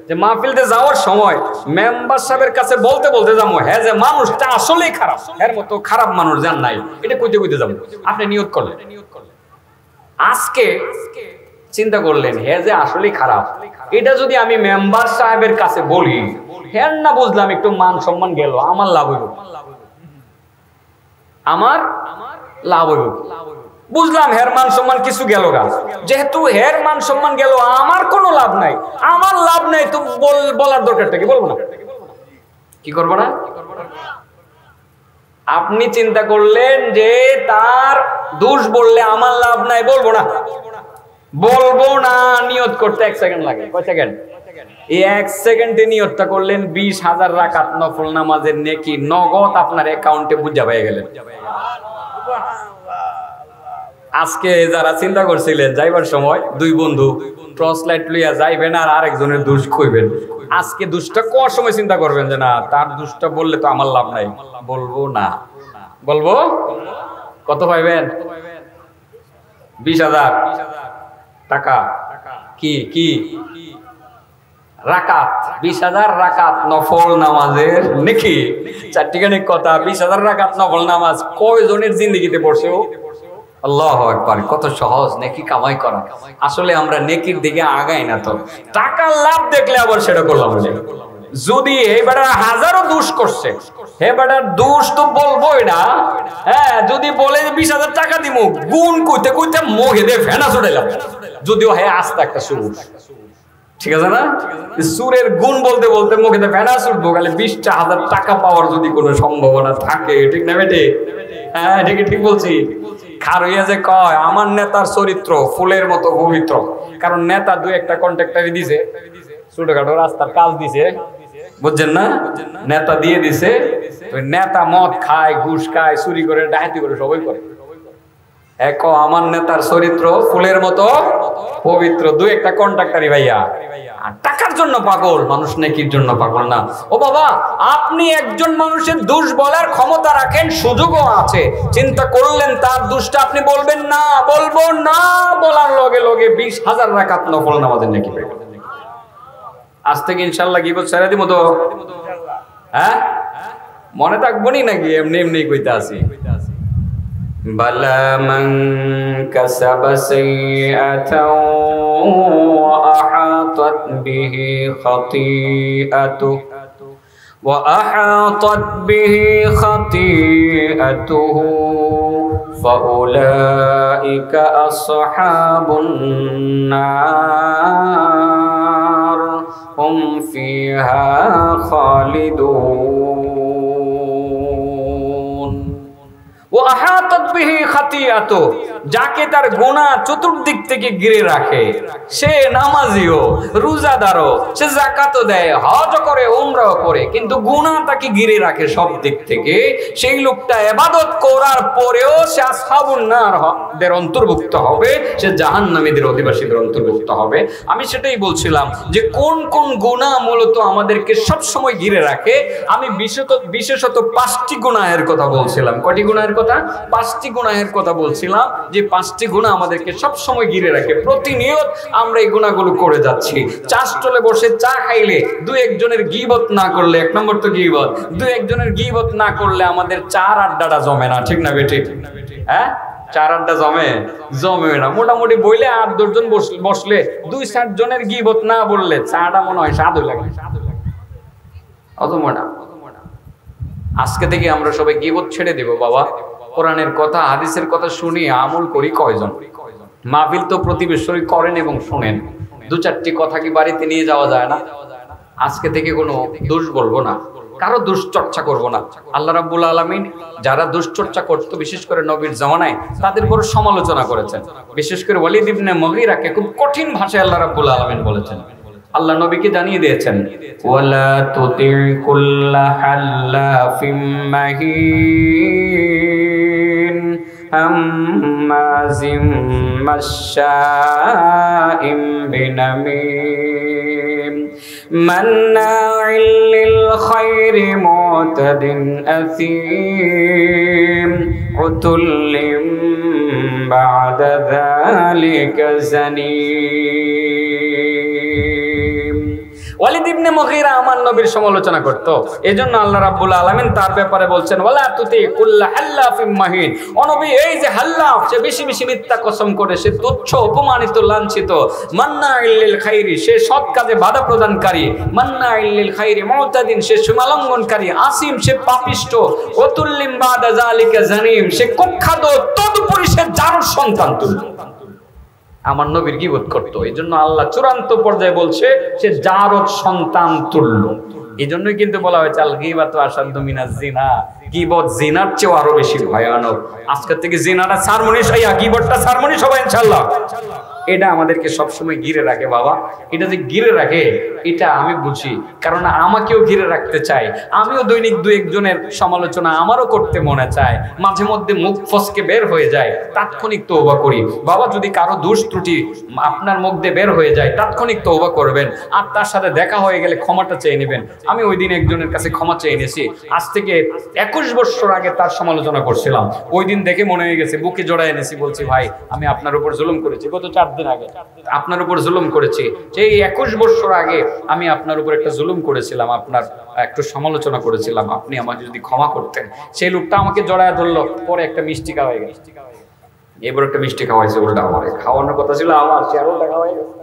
যে মাহফিলতে যাওয়ার সময় মেম্বার সাহেবের কাছে বলতে বলতে যাবো হ্যাঁ যে মানুষটা আসলেই খারাপ, এর মতো খারাপ মানুষ যান নাই, এটা কইতে কইতে যাবো, আপনি নিয়ত করলেন। আজকে চিন্তা করলেন হ্যাঁ যে আসলেই খারাপ, এটা যদি আমি মেম্বার সাহেবের কাছে বলি, হ্যাঁ না বুঝলাম একটু মান সম্মান গেল, আমার লাভ হইব, আমার লাভ হইব, বুঝলাম হের মান সম্মান কিছু গেল গা, যেহেতু হের মান সম্মান গেল আমার কোনো লাভ নাই, আমার লাভ নাই তো বলার দরকারটা কি, বলবো না, কি করবো না? আপনি চিন্তা করলেন যে তার দোষ বললে আমার লাভ নাই, বলবো না, বলবো না, নিয়ত করতে 1 সেকেন্ড লাগে। কয় সেকেন্ড? এই 1 সেকেন্ডে নিয়তটা করলেন, 20,000 রাকাত নফল নামাজের নেকি নগদ আপনার অ্যাকাউন্টে বুঝা পেয়ে গেলেন। আজকে যারা চিন্তা করছিলেন যাইবার সময় দুই বন্ধু টর্চ লাইট লইয়া যাইবেন আর আরেকজনের দুষ কইবেন, আজকে দুষ্টা কোয়ার সময় চিন্তা করবেন যে না তার দুষ্টা বললে তো আমার লাভ নাই, বলবো না। বলবো কত পাইবেন? 20,000 টাকা। কি কি রাকাত? 20,000 রাকাত নফল নামাজের নেকি? চারটিখানি কথা। 20,000 রাকাত নফল নামাজ কয়জনের জিন্দেগিতে পড়ছে? আল্লাহু আকবার। কত সহজ নেকি কামাই করা। আসলে আমরা নেকির দিকে আগাই না, তো টাকার লাভ দেখলে আবার সেটা করলাম। যদি এই বেটার হাজারো দোষ করছে, হে বেটার দোষ তো বলবোই না। হ্যাঁ, যদি বলে 20,000 টাকা দিব, গুণ কইতে কইতে মুখে দিয়ে ফেনা ছুটাইলাম, যদিও হ্যাঁ আস্তে একটা সুর, ঠিক আছে না? সুরের গুণ বলতে বলতে মুখে দিয়ে ফেনা ছুটবো, খালি 20,000 টাকা পাওয়ার যদি কোনো সম্ভাবনা থাকে, ঠিক না বেটে? হ্যাঁ ঠিকই ঠিক বলছি। খারইয়া যে কয় আমার নেতার চরিত্র ফুলের মতো পবিত্র, কারণ নেতা দুই একটা কন্ট্রাক্টরি দিছে, ছোটখাটো রাস্তার কাজ দিছে, বুঝছেন না? নেতা দিয়ে দিছে, নেতা মদ খায়, ঘুষ খায়, চুরি করে, ডাকাতি করে, সবাই করে। এক আমার নেতার চরিত্র ফুলের মতো পবিত্র, দুই একটা কন্ট্রাক্টরি ভাইয়া। আর টাকার জন্য পাগল মানুষ, নেকির জন্য পাগল না। ও বাবা, আপনি একজন মানুষের দোষ বলার ক্ষমতা রাখেন, সুযোগও আছে, চিন্তা করলেন তার দোষটা আপনি বলবেন না, বলবো না বলার লগে লগে 20,000 রাকাত নফল নামাজের নেকি পাবেন। আজ থেকে ইনশাআল্লাহ গীবত ছেড়ে দিব তো? হ্যাঁ, মনে থাকবো নি নাকি এমনি এমনি কইতে আসি? বালা মান কাসাবা সাইয়্যাতাও ওয়া আহাতাত বিহি খাতিআতুহু ফাউলাইকা আসহাবুন নার হুম ফিহা খালিদুন। ও আহাতাত বিহি খাতিআতু, যাকে তার গুনাহ চতুর্দিক থেকে ঘিরে রাখে, সে নামাজিও, রোজাদারও, সে যাকাতও দেয়, হজ করে, উমরাও করে, কিন্তু গুনাহ তাকে ঘিরে রাখে সব দিক থেকে, সেই লোকটা ইবাদত করার পরেও সে আসহাবুন নার দের অন্তর্ভুক্ত হবে, সে জাহান্নামীদের অধিবাসীদের অন্তর্ভুক্ত হবে। আমি সেটাই বলছিলাম যে কোন কোন গুনাহ মূলত আমাদেরকে সব সময় ঘিরে রাখে। আমি বিশেষত 5টি গুনাহের কথা বলছিলাম। কয়টি গুনাহের কথা? 5টি গুনাহের কথা বলছিলাম, যে 5টি গুনাহ আমাদেরকে সব সময় ঘিরে রাখে। প্রতিনিয়ত আমরা এই গুনাহগুলো করে যাচ্ছি। চা স্টলে বসে চা খাইলে দুই একজনের গীবত না করলে, 1 নম্বর তো গীবত, দুই একজনের গীবত না করলে আমাদের চার আড্ডাটা জমে না, ঠিক না বেটি? হ্যাঁ, চার আড্ডা জমে না। মোটামুটি বইলে 8-10 জন বসলে 2-4 জনের গীবত না বললে চাটা মনে হয় স্বাদ লাগে, অত মোটা। আজকে থেকে আমরা সবাই গীবত ছেড়ে দেব বাবা। কোরআনের কথা, হাদিসের কথা শুনি, আমল করি কয়জন? মাহফিল তো প্রতিবেশী করেন এবং শুনেন, 2-4টি কথা কি বাড়িতে নিয়ে যাওয়া যায় না? আজকে থেকে কোনো দোষ বলবো না, কারো দুশ্চর্চা করব না। আল্লাহ রাব্বুল আলামিন যারা দুশ্চর্চা করতো, বিশেষ করে নবীর জামানায়, তাদের বড় সমালোচনা করেছেন। বিশেষ করে ওয়ালিদ ইবনে মুগীরাকে খুব কঠিন ভাষায় আল্লাহ রাব্বুল আলামিন বলেছেন। আল্লাহ নবীকে জানিয়ে দিয়েছেন, ওয়ালা তুতি কুল্লা হাল্লাফিম মাহিন হাম্মাজিম মাশশাইম বিনামিম মান্নাইল লিল খায়রি মুতাদিন আসীম উতুল্লিম বা'দা যালিকা জানিম। ওয়ালিদ ইবনে মুগীরা আমার নবীর সমালোচনা করত, এজন্য আল্লাহ রাব্বুল আলামিন তার ব্যাপারে বলছেন, ওয়ালা তুতি কুল্লা হাল্লাফিম মাহিন। ও নবী, এই যে হাল্লাফ, সে বেশি বেশি মিথ্যা কসম করে, সে তুচ্ছ, অপমানিত, লাঞ্ছিত। মান্নাইল লিল খায়রি, সে সৎ কাজে বাধা প্রদানকারী। মান্নাইল লিল খায়রি মুতাদিন, সে সীমালঙ্ঘনকারী। আসিম, সে পাপিষ্ঠ। ওয়াতুল্লিম বা'দা যালিকা জানিম, সে কুখ্যাত, তদুপরি সে জারুর সন্তান তুল্য। আমার নবীর গীবত করতো, এই জন্য আল্লাহ চূড়ান্ত পর্যায়ে বলছে সে জারদ সন্তান তুল্য। এই জন্যই কিন্তু বলা হয়েছে আল গীবাতু আশাদ্দু মিনাজ জিনা, গীবত জিনার চেয়ে আরো বেশি ভয়ানক। আজকে থেকে জিনাটা সারমনি, গীবতটা সারমনি সবাই ইনশাআল্লাহ। এটা আমাদেরকে সবসময় ঘিরে রাখে বাবা। এটা যে ঘিরে রাখে এটা আমি বুঝি, কারণ আমাকেও ঘিরে রাখতে চাই। আমিও দৈনিক দু একজনের সমালোচনা আমারও করতে মনে চায়, মাঝে মধ্যে মুখ ফসকে বের হয়ে যায়, তাৎক্ষণিক তওবা করি। বাবা যদি কারো দোষ ত্রুটি আপনার মুখ দিয়ে বের হয়ে যায় তাৎক্ষণিক তওবা করবেন, আর তার সাথে দেখা হয়ে গেলে ক্ষমাটা চেয়ে নেবেন। আমি ওই দিন একজনের কাছে ক্ষমা চেয়ে এনেছি, আজ থেকে 21 বছর আগে তার সমালোচনা করছিলাম। ওই দিন দেখে মনে হয়ে গেছে, বুকে জড়ায় এনেছি, বলছি ভাই আমি আপনার উপর জুলুম করেছি, গত 4 দিন আগে আপনার উপর জুলুম করেছি। সেই 21 বছর আগে আমি আপনার উপর একটা জুলুম করেছিলাম, আপনার একটু সমালোচনা করেছিলাম, আপনি আমাকে যদি ক্ষমা করতেন। সেই লোকটা আমাকে জড়ায় ধরলো, পরে একটা মিষ্টি খাওয়াই গেছে। এবার একটা মিষ্টি খাওয়াইছে উল্টা আমার, খাওয়ানোর কথা ছিল আমার, সে আর উল্টা খাওয়াই গেছে।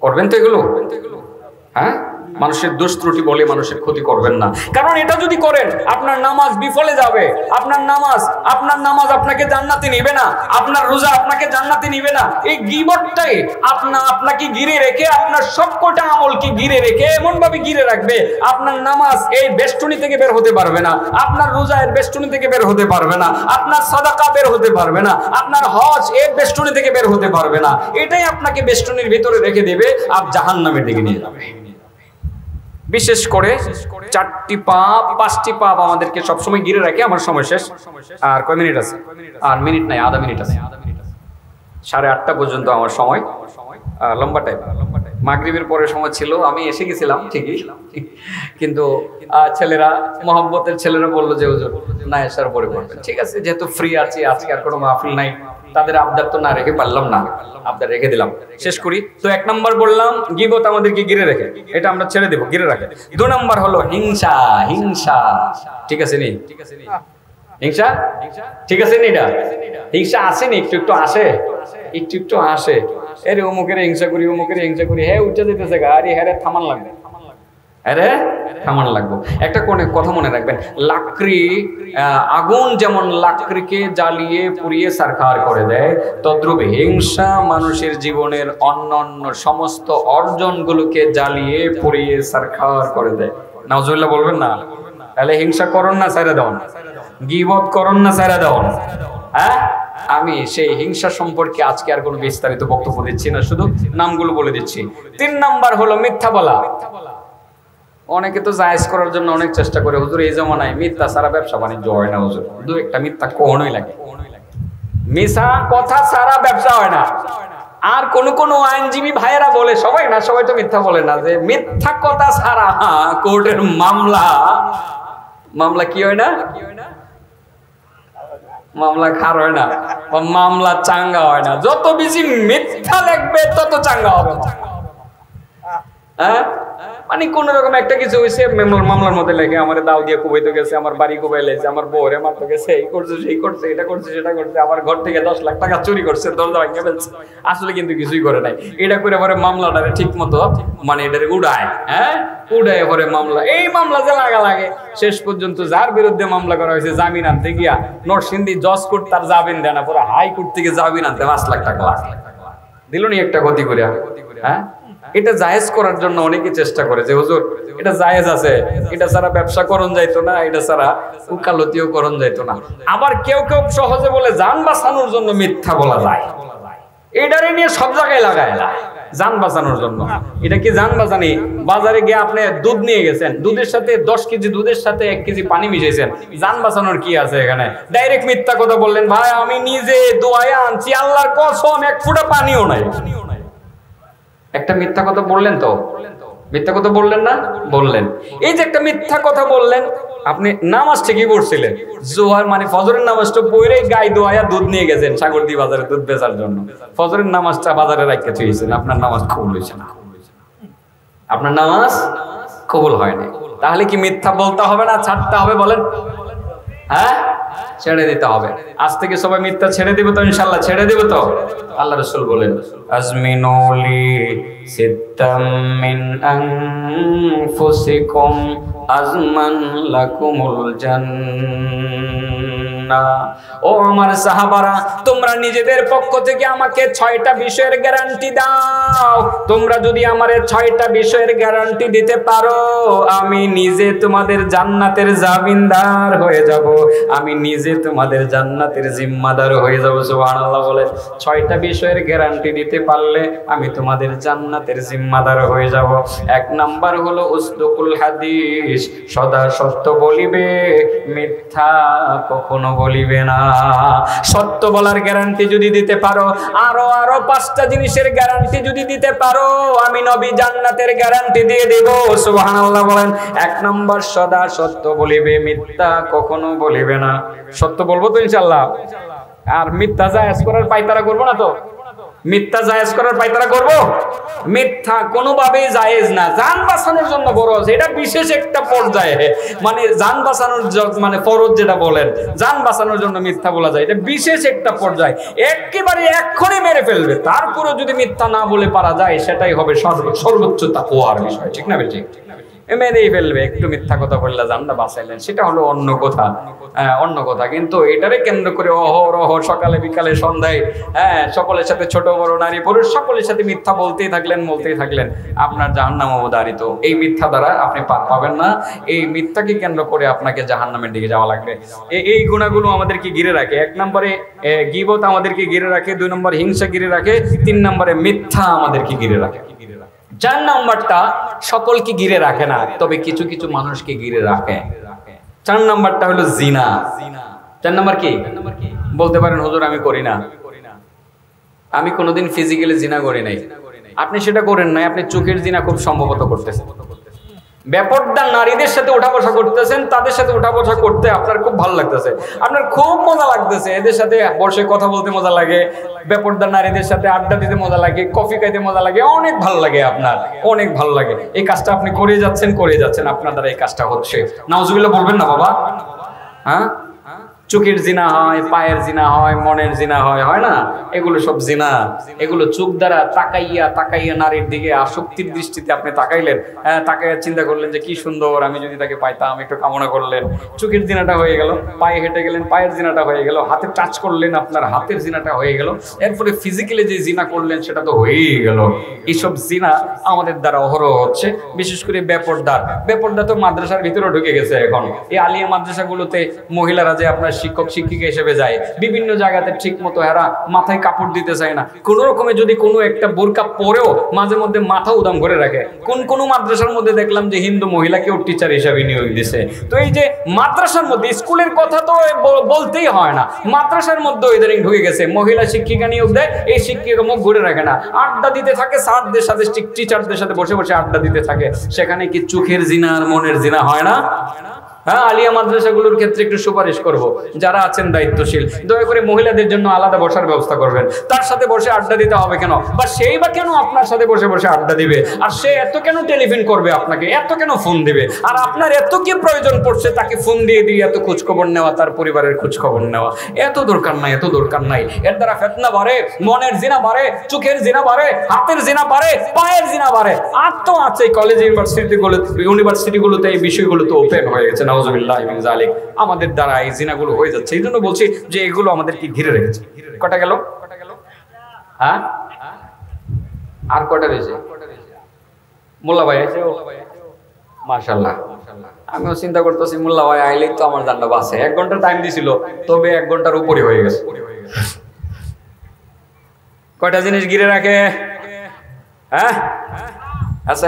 করবেন তো এগুলো? হ্যাঁ, মানুষের দোষ ত্রুটি বলে মানুষের ক্ষতি করবেন না, কারণ এটা যদি করেন আপনার নামাজ বিফলে যাবে। আপনার নামাজ আপনাকে জান্নাতে নিবে না, আপনার রোজা আপনাকে জান্নাতে নিবে না। এই গীবতটাই আপনাকে ঘিরে রেখে, আপনার সবকটা আমলকে ঘিরে রেখে এমন ভাবে ঘিরে রাখবে, আপনার নামাজ এই বেষ্টনী থেকে বের হতে পারবে না, আপনার রোজা এর বেষ্টনী থেকে বের হতে পারবে না, আপনার সাদাকা বের হতে পারবে না, আপনার হজ এর বেষ্টনী থেকে বের হতে পারবে না। এটাই আপনাকে বেষ্টনীর ভিতরে রেখে দেবে আর জাহান্নামের দিকে নিয়ে যাবে। বিশেষ করে 4টি পাপ 5টি পাপ আমাদেরকে সবসময় ঘিরে রাখে। আমার সময় শেষ, আর কয় মিনিট আছে? আর মিনিট নাই, আধা মিনিট আছে। 8:30 পর্যন্ত আমার সময়, লম্বা টাইম। মাগরিবের পরে সময় ছিল, আমি এসে গেছিলাম ঠিকই, কিন্তু ছেলেরা, মহব্বতের ছেলেরা বললো যে হুজুর না এসার পরে পড়বেন। ঠিক আছে, যেহেতু ফ্রি আছি, আজকে আর কোনো মাহফিল নাই, তাদের আবদার তো না রেখে পারলাম না, আবদার রেখে দিলাম। শেষ করি তো। 1 নম্বর বললাম গীবত আমাদেরকে ঘিরে রেখে, এটা আমরা ছেড়ে দেব, ঘিরে রাখে। 2 নম্বর হলো হিংসা। ঠিক আছে নি? হিংসা ঠিক আছে নি? এটা হিংসা আসেনি, একটু আসে, একটু আসে। এরে অমুকের হিংসা করি, অমুকের হিংসা করি, হ্যাঁ উঠে যেতেছে গা, আরে হ্যাঁ থামান লাগবে, আরে থামান লাগবো। একটা কথা মনে রাখবেন, আগুন যেমন লাকড়িকে জ্বালিয়ে পুড়িয়ে সারখার করে দেয়, তদ্রূপ হিংসা মানুষের জীবনের অন্যান্য সমস্ত অর্জনগুলোকে জ্বালিয়ে পুড়িয়ে সারখার করে দেয়। নাউজুবিল্লাহ বলবেন না? তাহলে হিংসা করুন না, ছেড়ে দাও। গীবত করুন না, ছেড়ে দাও। হ্যাঁ, আমি সেই হিংসা সম্পর্কে আজকে আর কোনো বিস্তারিত বক্তব্য দিচ্ছি না, শুধু নামগুলো বলে দিচ্ছি। 3 নাম্বার হলো মিথ্যা বলা। অনেকে তো জায়েজ করার জন্য অনেক চেষ্টা করে, হুজুর এই জামানায় মিথ্যা সারা ব্যবসা বাণিজ্য হয় না হুজুর, 2-1টা মিথ্যা কোহনই লাগে। মিছা কথা সারা ব্যবসা হয় না। আর কোন আইনজীবী ভাইয়েরা বলে, সবাই না, সবাই তো মিথ্যা বলে না, যে মিথ্যা কথা সারা কোর্টের মামলা কি হয় না, মামলা খার হয় না, বা মামলা চাঙ্গা হয় না। যত বেশি মিথ্যা লাগবে তত চাঙ্গা হবে। হ্যাঁ, মানে কোন রকম একটা কিছু হয়েছে, মামলার মধ্যে লেগে আমার দাও দিয়ে কুবাইতে গেছে, আমার বাড়ি কুবাই লেগেছে, আমার বউরে মারতে গেছে, এই করছে সেই করছে, এটা করছে সেটা করছে, আমার ঘর থেকে 10 লাখ টাকা চুরি করছে, দরজা ভেঙে ফেলছে। আসলে কিন্তু কিছুই করে নাই। এটা করে পরে মামলাটারে ঠিক মতো মানে এটারে উড়ায়, হ্যাঁ উড়ায় পরে মামলা, এই মামলা যে লাগে শেষ পর্যন্ত যার বিরুদ্ধে মামলা করা হয়েছে জামিন আনতে গিয়া নরসিংদী জজ কোর্ট তার জামিন দেয় না, পুরো হাইকোর্ট থেকে জামিন আনতে 5 লাখ টাকা দিল নি একটা ক্ষতি করে। হ্যাঁ, এটা জায়েজ করার জন্য অনেকে চেষ্টা করে যে হুজুর এটা জায়েজ আছে, এটা ছাড়া ব্যবসা করণ যাইতো না, এটা ছাড়া উকালতিও করণ যাইতো না। আবার কেউ সহজে বলে জান বাঁচানোর জন্য মিথ্যা বলা যায়, এটারে নিয়ে সব জায়গায় লাগায় জান বাঁচানোর জন্য। এটা কি জান বাঁচানি? বাজারে গিয়ে আপনি দুধ নিয়ে গেছেন, দুধের সাথে 10 কেজি দুধের সাথে 1 কেজি পানি মিশাইছেন, জান বাঁচানোর কি আছে এখানে? ডাইরেক্ট মিথ্যা কথা বললেন, ভাই আমি নিজে দোয়ায় আনছি, আল্লাহর কসম 1 ফোঁটা পানিও নাই। একটা মিথ্যা কথা বললেন তো, মিথ্যা কথা বললেন না? বললেন। এই যে একটা মিথ্যা কথা বললেন, আপনি নামাজ ঠিকই পড়ছিলেন, জোহর মানে ফজরের নামাজটা পড়ে গায়ে দোয়া দুধ নিয়ে গেছেন সাগরদি বাজারে দুধ বেচার জন্য, ফজরের নামাজটা বাজারে রাখতে চুইছেন, আপনার নামাজ কবুল হয়েছে না, আপনার নামাজ কবুল হয়নি। তাহলে কি মিথ্যা বলতে হবে না ছাড়তে হবে বলেন? হ্যাঁ, ছেড়ে দিতে হবে। আজ থেকে সবাই মিথ্যা ছেড়ে দিব তো ইনশাআল্লাহ? ছেড়ে দিব তো? আল্লাহ রাসূল বলেন, আজমিনুলি সিত্তাম মিন আনফুসিকুম আজমান লাকুমুল জান্নাহ। না। ও আমার সাহাবারা, তোমরা নিজেদের পক্ষ থেকে আমাকে 6টা বিষয়ের গ্যারান্টি দাও। তোমরা যদি আমারে 6টা বিষয়ের গ্যারান্টি দিতে পারো, আমি নিজে তোমাদের জান্নাতের জামিনদার হয়ে যাব, আমি নিজে তোমাদের জান্নাতের জিম্মাদার হয়ে যাব। সুবহানাল্লাহ বলে 6টা বিষয়ের গ্যারান্টি দিতে পারলে আমি তোমাদের জান্নাতের জিম্মাদার হয়ে যাব। 1 নাম্বার হলো উসদুকুল হাদিস, সদা সত্য বলিবে, মিথ্যা কখনো বলিবে না। সত্য বলার গ্যারান্টি যদি দিতে পারো, আরো 5টা জিনিসের গ্যারান্টি যদি দিতে পারো, আমি নবী জান্নাতের গ্যারান্টি দিয়ে দেব। সুবহানাল্লাহ বলেন। 1 নাম্বার সদা সত্য বলিবে, মিথ্যা কখনো বলিবে না। সত্য বলবো তো ইনশাআল্লাহ, আর মিথ্যা জায়েজ করার পায়তারা করব না তো? মিথ্যা জায়েজ করার পায়তারা করব? মিথ্যা কোনোভাবেই জায়েজ না। জান বাঁচানোর জন্য ফরজ, এটা বিশেষ একটা পর্যায়ে, মানে জান বাঁচানোর মানে ফরজ যেটা বলেন, জান বাঁচানোর জন্য মিথ্যা বলা যায়, এটা বিশেষ একটা পর্যায়ে, একেবারে এক্ষুনি মেরে ফেলবে। তারপরে যদি মিথ্যা না বলে পারা যায়, সেটাই হবে সর্বোচ্চ তাকওয়ার বিষয়, ঠিক না বেঠিক? মেরেই ফেলবে, একটু মিথ্যা কথা বললে জানটা বাঁচাইলেন, সেটা হলো অন্য কথা, অন্য কথা। কিন্তু এটারে কেন্দ্র করে অহরহ সকালে বিকালে সন্ধ্যায়, সকলের সাথে, ছোট বড় নারী পুরুষ সকলের সাথে মিথ্যা বলতেই থাকলেন, আপনার জাহান্নাম অবধারিত। এই মিথ্যা দ্বারা আপনি পার পাবেন না। এই মিথ্যাকে কেন্দ্র করে আপনাকে জাহান্নামের দিকে যাওয়া লাগবে। এই গুণাগুলো আমাদেরকে ঘিরে রাখে। 1 নম্বরে গীবত আমাদেরকে ঘিরে রাখে, 2 নম্বর হিংসা ঘিরে রাখে, 3 নম্বরে মিথ্যা আমাদেরকে ঘিরে রাখে। 4 নাম্বারটা সকলকে ঘিরে রাখে না, তবে কিছু কিছু মানুষকে ঘিরে রাখে। 4 নাম্বারটা হলো জিনা। 4 নাম্বার কি? বলতে পারেন হুজুর আমি করি না, আমি কোনোদিন ফিজিক্যালি জিনা করি নাই। আপনি সেটা করেন নাই, আপনি চোখের জিনা খুব সম্ভবত করতেছেন। বেপরদা নারীদের সাথে উঠা বসা করতেছেন, তাদের সাথে উঠা বসা করতে আপনার খুব ভালো লাগতেছে, আপনার খুব মজা লাগতেছে, এদের সাথে বসে কথা বলতে মজা লাগে, বেপরদা নারীদের সাথে আড্ডা দিতে মজা লাগে, কফি খাইতে মজা লাগে, অনেক ভালো লাগে, আপনার অনেক ভালো লাগে। এই কাজটা আপনি করে যাচ্ছেন, আপনার দ্বারা এই কাজটা হচ্ছে। নাউজুবিল্লাহ বলবেন না বাবা? হ্যাঁ, চোখের জিনা হয়, পায়ের জিনা হয়, মনের জিনা হয়, হয় না? এগুলো সব জিনা। এগুলো চোখ দ্বারা তাকাইয়া নারীর দিকে আসক্তির দৃষ্টিতে আপনি তাকাইলেন, তাকাইয়া চিন্তা করলেন যে কি সুন্দর, আমি যদি তাকে পাইতাম, একটু কামনা করলেন, চোখের জিনাটা হয়ে গেল। পায়ে হেঁটে গেলেন, পায়ের জিনাটা হয়ে গেল। হাতে টাচ করলেন, আপনার হাতের জিনাটা হয়ে গেল। এরপরে ফিজিক্যালি যে জিনা করলেন সেটা তো হয়েই গেল। এইসব জিনা আমাদের দ্বারা অহরহ হচ্ছে, বিশেষ করে বেপরদা তো মাদ্রাসার ভিতরে ঢুকে গেছে এখন। এই আলিয়া মাদ্রাসাগুলোতে মহিলারা যে আপনার শিক্ষক শিক্ষিকা হিসেবে যায়, বিভিন্ন জায়গাতে ঠিক মতো এরা মাথায় কাপড় দিতে চায় না। কোন রকমে যদি কোনো একটা বোরকা পরেও মাঝে মধ্যে মাথা উদাম করে রাখে। কোন মাদ্রাসার মধ্যে দেখলাম যে হিন্দু মহিলাকেও টিচার হিসেবে নিয়োগ দিছে। তো এই যে মাদ্রাসার মধ্যে, স্কুলের কথা তো বলতেই হয় না, মাদ্রাসার মধ্যে ইদানিং ঢুকে গেছে, মহিলা শিক্ষিকা নিয়োগ দেয়, এই শিক্ষিকা মুখ ঘুরে রাখে না, আড্ডা দিতে থাকে, স্যারদের সাথে, টিচারদের সাথে বসে বসে আড্ডা দিতে থাকে। সেখানে কি চোখের জিনা আর মনের জিনা হয় না? হ্যাঁ, আলিয়া মাদ্রাসাগুলোর ক্ষেত্রে একটু সুপারিশ করব, যারা আছেন দায়িত্বশীল, দয়া করে মহিলাদের জন্য আলাদা বসার ব্যবস্থা করবেন। তার সাথে বসে আড্ডা দিতে হবে কেন? বা সেই বা কেন আপনার সাথে বসে বসে আড্ডা দিবে? আর সে এত কেন টেলিফোন করবে আপনাকে, এত কেন ফোন দিবে? আর আপনার এত কি প্রয়োজন পড়ছে তাকে ফোন দিয়ে এত খোঁজখবর নেওয়া, তার পরিবারের খোঁজখবর নেওয়া? এত দরকার নাই। এর দ্বারা ফিতনা বাড়ে, মনের জিনা বাড়ে, চোখের জিনা বাড়ে, হাতের জিনা বাড়ে, পায়ের জিনা বাড়ে। আর তো আছে কলেজ ইউনিভার্সিটিগুলোতে এই বিষয়গুলো তো ওপেন হয়ে গেছে। আমাদের দ্বারা এই জিনাগুলো হয়ে যাচ্ছে। এই জন্য বলছি যে এগুলো আমাদেরকে ঘিরে রেখেছে। কটা গেল? হ্যাঁ, আর কটা রয়েছে? মোল্লা ভাই আছে, মাশাআল্লাহ। আমিও চিন্তা করতেছি মোল্লা ভাই আইলেই তো আমার জানটা বাঁচে। 1 ঘন্টা টাইম দিছিল, তবে 1 ঘন্টার উপরে হয়ে গেছে। কয়টা জিনিস ঘিরে রাখে? হ্যাঁ, আচ্ছা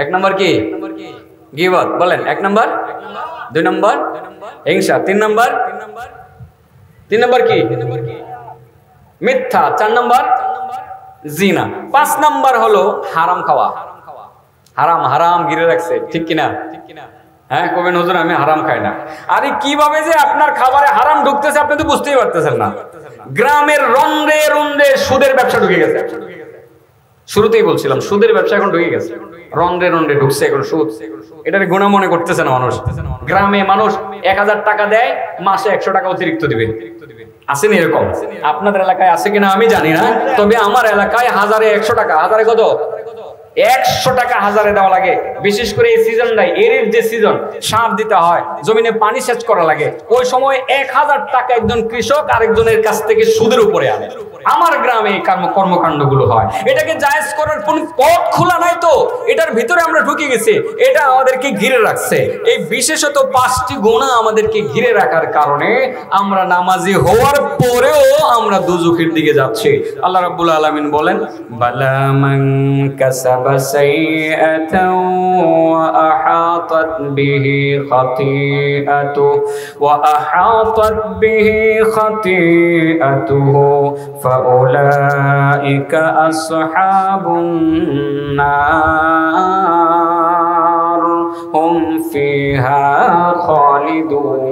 1 নম্বর কি? গীবত। বলেন 1 নম্বর, 2 নম্বর হিংসা, 3 নম্বর কি? মিথ্যা, 4 নম্বর জিনা, 5 নম্বর হলো হারাম খাওয়া। হারাম ঘিরে রাখছে, ঠিক কিনা? হ্যাঁ, কবেন হুজুর আমি হারাম খাই না। আরে কিভাবে যে আপনার খাবারে হারাম ঢুকতেছে আপনি তো বুঝতেই পারতেছেন না। গ্রামের রন্ধ্রে সুদের ব্যবসা ঢুকে গেছে। শুরুতেই বলছিলাম সুদের ব্যবসা এখন ঢুকে গেছে, রন্ধ্রে ঢুকছে এখন সুদ। এটার গুণা মনে করতেছে না মানুষ। গ্রামে মানুষ 1000 টাকা দেয়, মাসে 100 টাকা অতিরিক্ত দিবে। আসেনি এরকম? আপনাদের এলাকায় আছে কিনা আমি জানি না, তবে আমার এলাকায় 1000-এ 100 টাকা। 1000-এ কত? 100 টাকা হাজারে দেওয়া লাগে। বিশেষ করে এই সিজনটাই, এর যে সিজন, সার দিতে হয়, জমিনে পানি সেচ করা লাগে, ওই সময় 1000 টাকা একজন কৃষক আরেকজনের কাছ থেকে সুদের উপরে আনে। আমার গ্রামে এই কর্মকাণ্ডগুলো হয়। এটাকে জায়েজ করার কোন পথ খোলা নাই তো, এটার ভিতরে আমরা ঢুকে গেছি, এটা আমাদেরকে ঘিরে রাখছে। এই বিশেষত 5টি গুনাহ আমাদেরকে ঘিরে রাখার কারণে আমরা নামাজি হওয়ার পরেও আমরা দুজখের দিকে যাচ্ছি। আল্লাহ রাব্বুল আলামিন বলেন, বালা মান কাসাবা সাইয়্যাতাও ওয়া আহাতাত বিহি খাতিআতুহু ফাউলাইকা আসহাবুন নার হুম ফিহা খালিদুন।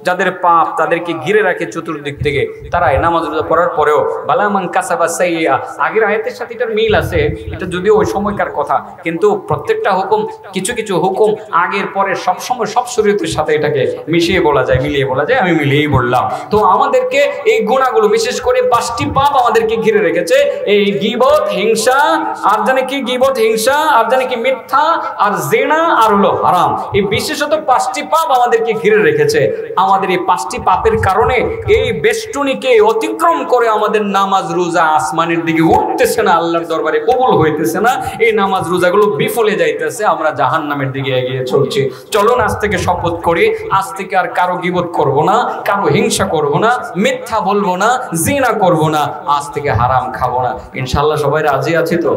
যাদের পাপ তাদেরকে ঘিরে রাখে চতুর্দিক থেকে, তারা নামাজ রোজা পড়ার পরেও বালা মান কাসাবা সাইয়্যা, আগের আয়াতের সাথে এটার মিল আছে, এটা যদিও ওই সময়কার কথা, কিন্তু প্রত্যেকটা হুকুম, কিছু কিছু হুকুম আগের পরে সব সময় সব শরীয়তের সাথে এটাকে মিশিয়ে বলা যায়, মিলিয়ে বলা যায়। আমি মিলিয়েই বললাম। তো আমাদেরকে এই গুনাহগুলো, বিশেষ করে 5টি পাপ আমাদেরকে ঘিরে রেখেছে। এই গীবত, হিংসা, আর জানে কি গীবত, হিংসা, আর জানে কি মিথ্যা, আর জিনা, আর হলো হারাম। এই বিশেষত 5টি পাপ আমাদেরকে ঘিরে রেখেছে। আমাদের এই 5টি পাপের কারণে এই বেষ্টনীকে অতিক্রম করে আমাদের নামাজ রোজা আসমানের দিকে উঠতেছে না, আল্লাহর দরবারে কবুল হইতেছে না। এই নামাজ রোজাগুলো বিফলে যাইতেছে, আমরা জাহান্নামের দিকে এগিয়ে চলছি। চলুন আজ থেকে শপথ করি, আজ থেকে আর কারো গীবত করব না, কারো হিংসা করব না, মিথ্যা বলবো না, জিনা করব না, আজ থেকে হারাম খাবো না। ইনশাআল্লাহ সবাই রাজি আছি তো?